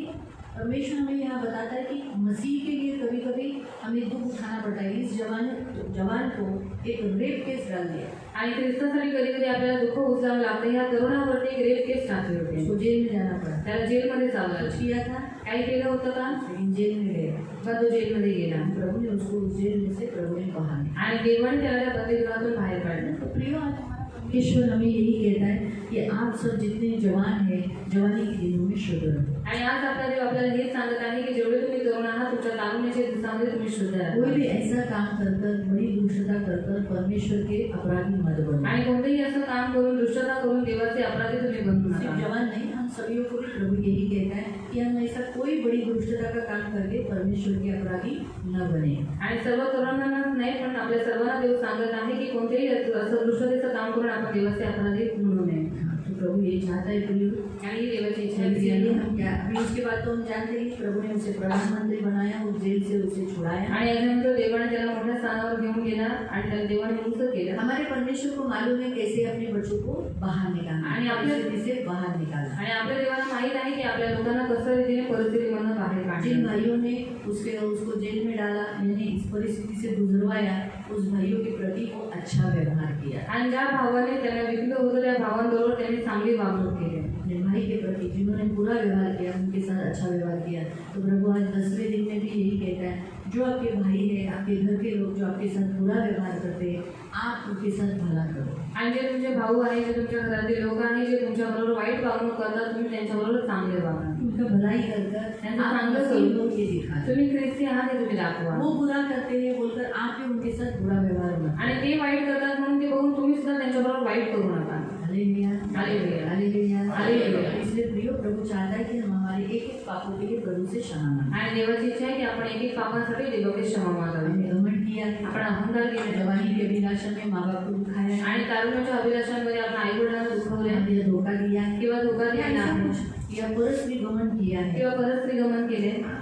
Speaker 1: परमेश्वर हमें यहाँ बताता है कि मसीह के लिए कभी कभी हमें दुख उठाना पड़ता है। इस जवान को एक रेप केस डाल दिया,
Speaker 2: आणि ख्रिस्तासाठी कधी कधी आपल्याला दुःख उचलावं लागतं ह्या तरुणावरती एक रेप केस टाकले होते
Speaker 1: उसको जेल में जाना पड़ा,
Speaker 2: त्याला जेलमध्ये चाललं
Speaker 1: कुछ किया था
Speaker 2: काही केलं होतं का
Speaker 1: लेकिन जेल में गया,
Speaker 2: का तो जेलमध्ये गेला
Speaker 1: प्रभु ने उसको उस जेल में से प्रभु ने बाहर निकाला।
Speaker 2: आणि देवाने त्याला त्या बंदीगृहातून बाहेर काढलं
Speaker 1: तो प्रियो, आज हमारा परमेश्वर हमें यही कहता है कि आप सब जितने जवान हैं, जवानी के दिनों में शुद्ध रहो।
Speaker 2: आणि आज आपला देव आपल्याला हेच सांगत आहे की जेवढे तुम्ही तरुण सर्वनाहा तुमच्या तारुण्याच्या दिवसामध्ये तुम्ही शुद्ध राहा.
Speaker 1: कोई भी ऐसा काम कर बड़ी दुष्टता कर परमेश्वर के अपराधी मत बनो.
Speaker 2: आणि कोणतेही असं काम करून दुष्टता करून देवाचे अपराधी तुम्ही बनू
Speaker 1: सिर्फ
Speaker 2: नका.
Speaker 1: जवान नहीं, हम सभी को भी प्रभु यही कहता है कि हम ऐसा कोई बड़ी दुष्टता का काम करके परमेश्वर के अपराधी न बने.
Speaker 2: आणि सर्व तरुणांना नाही पण आपल्या सर्वांना देव सांगत आहे की कोणतेही असं दुष्टतेचं काम करून आपण देवाचे अपराधी म्हणू नये.
Speaker 1: तो प्रभु ये चाहता है प्रिय.
Speaker 2: आणि ही देवाची इच्छा आहे.
Speaker 1: इसलिए हम क्या अभी उसके बाद तो हम जानते हैं कि प्रभु ने उसे प्रधानमंत्री बनाया, उस जेल से उसे छुड़ाया.
Speaker 2: आणि याच्यानंतर देवाने त्याला मोठ्या स्थानावर घेऊन गेला आणि त्याला देवाने उंच केलं.
Speaker 1: हमारे परमेश्वर को मालूम है कैसे अपने बच्चों को बाहर निकालना
Speaker 2: आणि आपल्या-
Speaker 1: से बाहर निकालना.
Speaker 2: आणि आपल्या देवाला माहित आहे की आपल्या लोकांना कसं रीतीने परिस्थितीमधून बाहेर
Speaker 1: जिन
Speaker 2: काढलं.
Speaker 1: भाइयों ने उसको जेल में डाला, यानी इस परिस्थिति से गुजरवाया, उस भाइयों के प्रति वो अच्छा व्यवहार किया.
Speaker 2: आणि ज्या भावाने त्यांना विकलं होतं त्या भावांबरोबर त्यांनी चांगली वागणूक केली.
Speaker 1: अपने भाई के प्रति जिन्होंने बुरा व्यवहार किया उनके साथ अच्छा व्यवहार किया. तो प्रभु आज 10वें दिन में भी यही कहता है, जो आपके भाई है, आपके घर के लोग जो आपके साथ बुरा व्यवहार करते हैं, आप उनके साथ भला करो.
Speaker 2: आणि जे तुमचे भाऊ आहे, जे तुमच्या घरातील लोक आहे, जे तुमच्याबरोबर वाईट वागणूक करतात, तुम्ही त्यांच्याबरोबर चांगले वागा.
Speaker 1: उनका भलाई कर
Speaker 2: त्यांचं
Speaker 1: आप
Speaker 2: चांगलं
Speaker 1: मसीह
Speaker 2: करू.
Speaker 1: लोग ये दिखा.
Speaker 2: तुम्ही ख्रिस्ती आहात हे तुम्ही दाखवा.
Speaker 1: वो बुरा करते हैं बोलकर आप भी उनके साथ बुरा व्यवहार मत.
Speaker 2: आणि ते वाईट करतात म्हणून ते बघून तुम्ही सुद्धा त्यांच्याबरोबर वाईट करू नका.
Speaker 1: Hallelujah,
Speaker 2: hallelujah,
Speaker 1: hallelujah,
Speaker 2: hallelujah.
Speaker 1: इसलिए प्रियो प्रभु चाहता है कि हम हमारे एक पापों के लिए प्रभु से क्षमा मांगें.
Speaker 2: आणि देवाची इच्छा आहे की आपण एक एक पापांसाठी देवाकडे क्षमा मागावी.
Speaker 1: हमने घमंड किया है,
Speaker 2: आपण अहंकार केले,
Speaker 1: जवानी के अभिलाषा में माँ बाप को दुखाया है,
Speaker 2: आणि तारुण्याच्या अभिलाषांमध्ये आपण आई वडिलांना दुखवले
Speaker 1: या धोखा दिया है,
Speaker 2: किंवा धोका दिला
Speaker 1: ऐसा
Speaker 2: आहे
Speaker 1: कुछ या परस्त्री गमन किया है.
Speaker 2: किंवा परस्त्री गमन केले.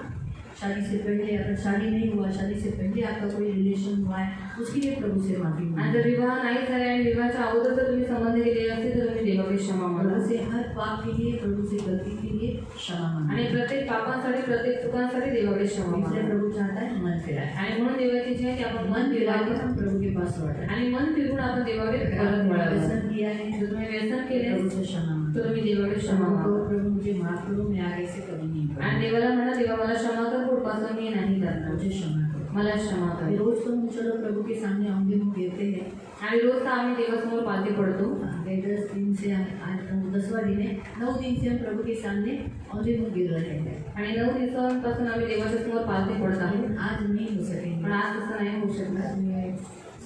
Speaker 1: शादी से पहले अगर शादी नहीं हुआ, शादी से पहले आपका कोई रिलेशन हुआ है, उसके लिए प्रभु से माफी
Speaker 2: आणि
Speaker 1: मांगें.
Speaker 2: जर विवाह नाही झाले आणि विवाहाच्या अगोदर जर तुम्ही संबंध केले असते तर तुम्ही देवाकडे क्षमा मागा.
Speaker 1: प्रभु से हर पाप के लिए, प्रभु से गलती के लिए क्षमा
Speaker 2: आणि
Speaker 1: मांगें.
Speaker 2: प्रत्येक पापांसाठी प्रत्येक चुकांसाठी देवाकडे क्षमा
Speaker 1: इसलिए
Speaker 2: मागा.
Speaker 1: प्रभु चाहता है मन फिराए.
Speaker 2: आणि म्हणून देवाची इच्छा आहे की आपण
Speaker 1: मन
Speaker 2: मन
Speaker 1: फिरा के
Speaker 2: फिरावं
Speaker 1: हम प्रभु के पास लौट आए.
Speaker 2: आणि मन फिरून आपण देवाकडे
Speaker 1: अगर
Speaker 2: परत
Speaker 1: आपने
Speaker 2: वळावं.
Speaker 1: व्यसन किया है
Speaker 2: जर तुम्ही व्यसन केले
Speaker 1: प्रभु से क्षमा मांगें.
Speaker 2: तर तुम्ही देवाकडे क्षमा
Speaker 1: क्षमा
Speaker 2: मागा.
Speaker 1: करो प्रभु, मुझे माफ करो, मैं आगे से कभी नहीं
Speaker 2: आणि
Speaker 1: करूँगा.
Speaker 2: देवाला म्हणा, देवा मला क्षमा कर, पुढपासून मी नाही करणार.
Speaker 1: मुझे क्षमा करो.
Speaker 2: मला क्षमा कर.
Speaker 1: रोज तो हम चलो प्रभु के सामने औंधे मुँह गिरते हैं.
Speaker 2: आणि रोज तर आम्ही देवासमोर पालथी पडतो.
Speaker 1: आगे 10 दिन से आज 10वां दिन है, 9 दिन से हम प्रभु के सामने औंधे मुँह गिर रहे हैं.
Speaker 2: आणि 9 दिवसांपासून आम्ही देवाच्या समोर पालथी पडत आहोत.
Speaker 1: लेकिन आज नहीं हो सकेंगे.
Speaker 2: पण आज तसं नाही होऊ शकणार.
Speaker 1: आज में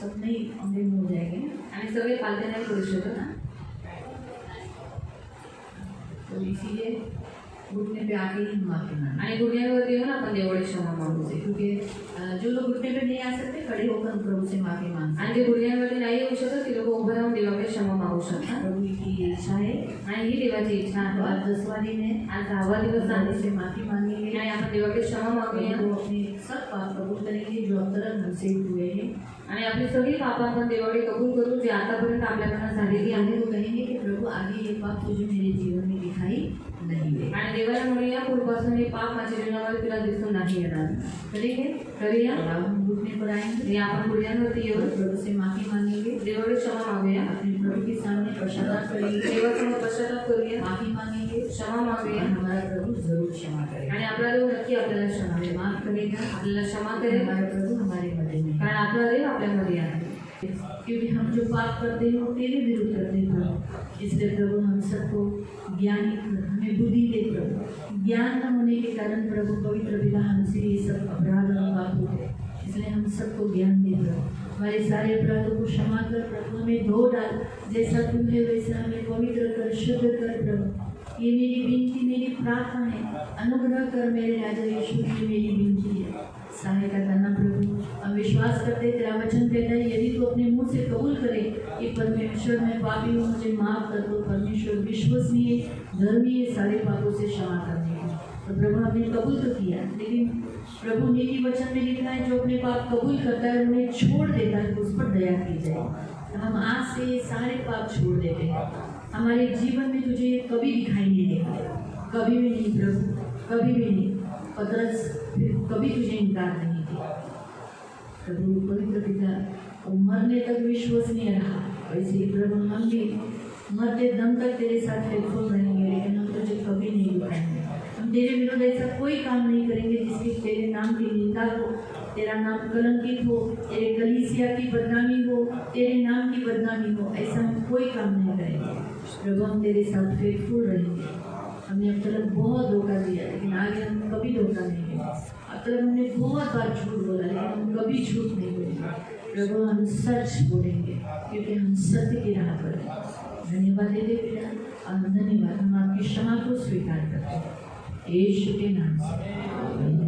Speaker 1: सब नहीं औंधे मुँह हो जाएंगे.
Speaker 2: आणि सगळे पालथी नाही करू शकत.
Speaker 1: तो इसीलिए घुटने पे आके ही माफी मांगे.
Speaker 2: आणि गुन्ह्यावरती येऊन आपण देवाकडे क्षमा मागू.
Speaker 1: क्योंकि जो लोग घुटने पे नहीं आ सकते, खड़े होकर प्रभु से माफी मांग सकते.
Speaker 2: आणि जे गुन्ह्यावरती नाही येऊ शकत ते लोक उभं राहून देवाकडे क्षमा मागू शकतात.
Speaker 1: प्रभु की इच्छा है.
Speaker 2: आणि ही देवाची इच्छा
Speaker 1: तो
Speaker 2: आहे.
Speaker 1: आज 10वां दिन है,
Speaker 2: आज 10वा दिवस
Speaker 1: प्रभु
Speaker 2: आहे
Speaker 1: से माफी मांगेंगे.
Speaker 2: आणि आपण देवाकडे क्षमा मागूया.
Speaker 1: प्रभु अपने सब पाप कबूल करेंगे जो अब तक हमसे हुए हैं.
Speaker 2: आणि आपली सगळी पाप आपण देवाकडे कबूल करू जे आतापर्यंत आपल्याकडनं झालेली
Speaker 1: आगे
Speaker 2: आहे.
Speaker 1: वो कहेंगे कि प्रभु आगे ये पाप तुझे मेरे जीवन में दिखाई नहीं दे.
Speaker 2: आणि देवाला म्हणूया पुढपासून हे पाप माझ्या जीवनामध्ये तुला दिसून नाही येणार.
Speaker 1: करेंगे.
Speaker 2: करूया.
Speaker 1: और अब हम घुटने पर आएंगे.
Speaker 2: आणि आपण गुन्ह्यांवरती
Speaker 1: और
Speaker 2: येऊन
Speaker 1: प्रभु से माफी मांगेंगे.
Speaker 2: देवाकडे क्षमा मागूया.
Speaker 1: अपने प्रभु के सामने पश्चाताप करेंगे.
Speaker 2: देवासमोर पश्चाताप करूया.
Speaker 1: माफी मांगेंगे.
Speaker 2: क्षमा
Speaker 1: और
Speaker 2: मागूया.
Speaker 1: हमारा प्रभु जरूर क्षमा करेगा.
Speaker 2: आणि आपला देव नक्की आपल्याला क्षमा
Speaker 1: हमें
Speaker 2: करेल.
Speaker 1: माफ करेगा.
Speaker 2: आपल्याला क्षमा करेल
Speaker 1: हमारा प्रभु हमारे मध्य में है.
Speaker 2: कारण आपला देव आपल्यामध्ये आहे.
Speaker 1: क्योंकि हम जो पाप करते हैं वो तेरे विरुद्ध करते हैं प्रभु. इसलिए प्रभु हम सबको ज्ञानी कर, हमें बुद्धि दे प्रभु. ज्ञान न होने के कारण प्रभु पवित्र पिता हमसे ये सब अपराध और पाप होते हैं. इसलिए हम सबको ज्ञान दे प्रभु. हमारे सारे अपराधों को क्षमा कर प्रभु. हमें धो डाल, जैसा तू है वैसा हमें पवित्र कर, शुद्ध कर प्रभु. ये मेरी विनती, मेरी प्रार्थना है. अनुग्रह कर मेरे राजा यीशु, ये मेरी विनती है. सहायता करना प्रभु. हम विश्वास करते तेरा वचन कहता है यदि तू अपने मुंह से कबूल करे कि परमेश्वर मैं पापी हूँ, मुझे माफ कर दो. परमेश्वर विश्वसनीय, धर्मी है सारे पापों से क्षमा करने का. तो प्रभु हमने कबूल तो किया, लेकिन प्रभु नीति वचन में लिखा है जो अपने पाप कबूल करता है उन्हें छोड़ देता है, उस पर दया की जाए. हम आज से ये सारे पाप छोड़ देते हैं. हमारे जीवन में तुझे ये कभी दिखाई नहीं देगा. कभी भी नहीं प्रभु, कभी भी नहीं. पतरस कभी तुझे इनकार नहीं किया प्रभु. पवित्र पिता, वो मरने तक विश्वसनीय रहा, वैसे ही प्रभु हम भी मरते दम तक तेरे साथ फेथफुल रहेंगे. लेकिन हम तुझे कभी नहीं दिखाएंगे. हम तेरे विरुद्ध ऐसा कोई काम नहीं करेंगे जिसकी तेरे नाम की निंदा हो, तेरा नाम कलंकित हो, तेरे कलीसिया की बदनामी हो, तेरे नाम की बदनामी हो. ऐसा हम कोई काम नहीं करेंगे प्रभु. हम तेरे साथ फेथफुल रहेंगे. हमने अब तक बहुत धोखा दिया, लेकिन आगे हम कभी कभी धोखा नहीं देगा। अब तक हमने बहुत बार झूठ बोला, लेकिन हम कभी झूठ नहीं बोलेंगे। प्रभु हम सच बोलेंगे, क्योंकि हम सत्य की राह पर हैं। धन्यवाद देते पिता, और धन्यवाद हम आपकी क्षमा को स्वीकार करते हैं यीशु के नाम से।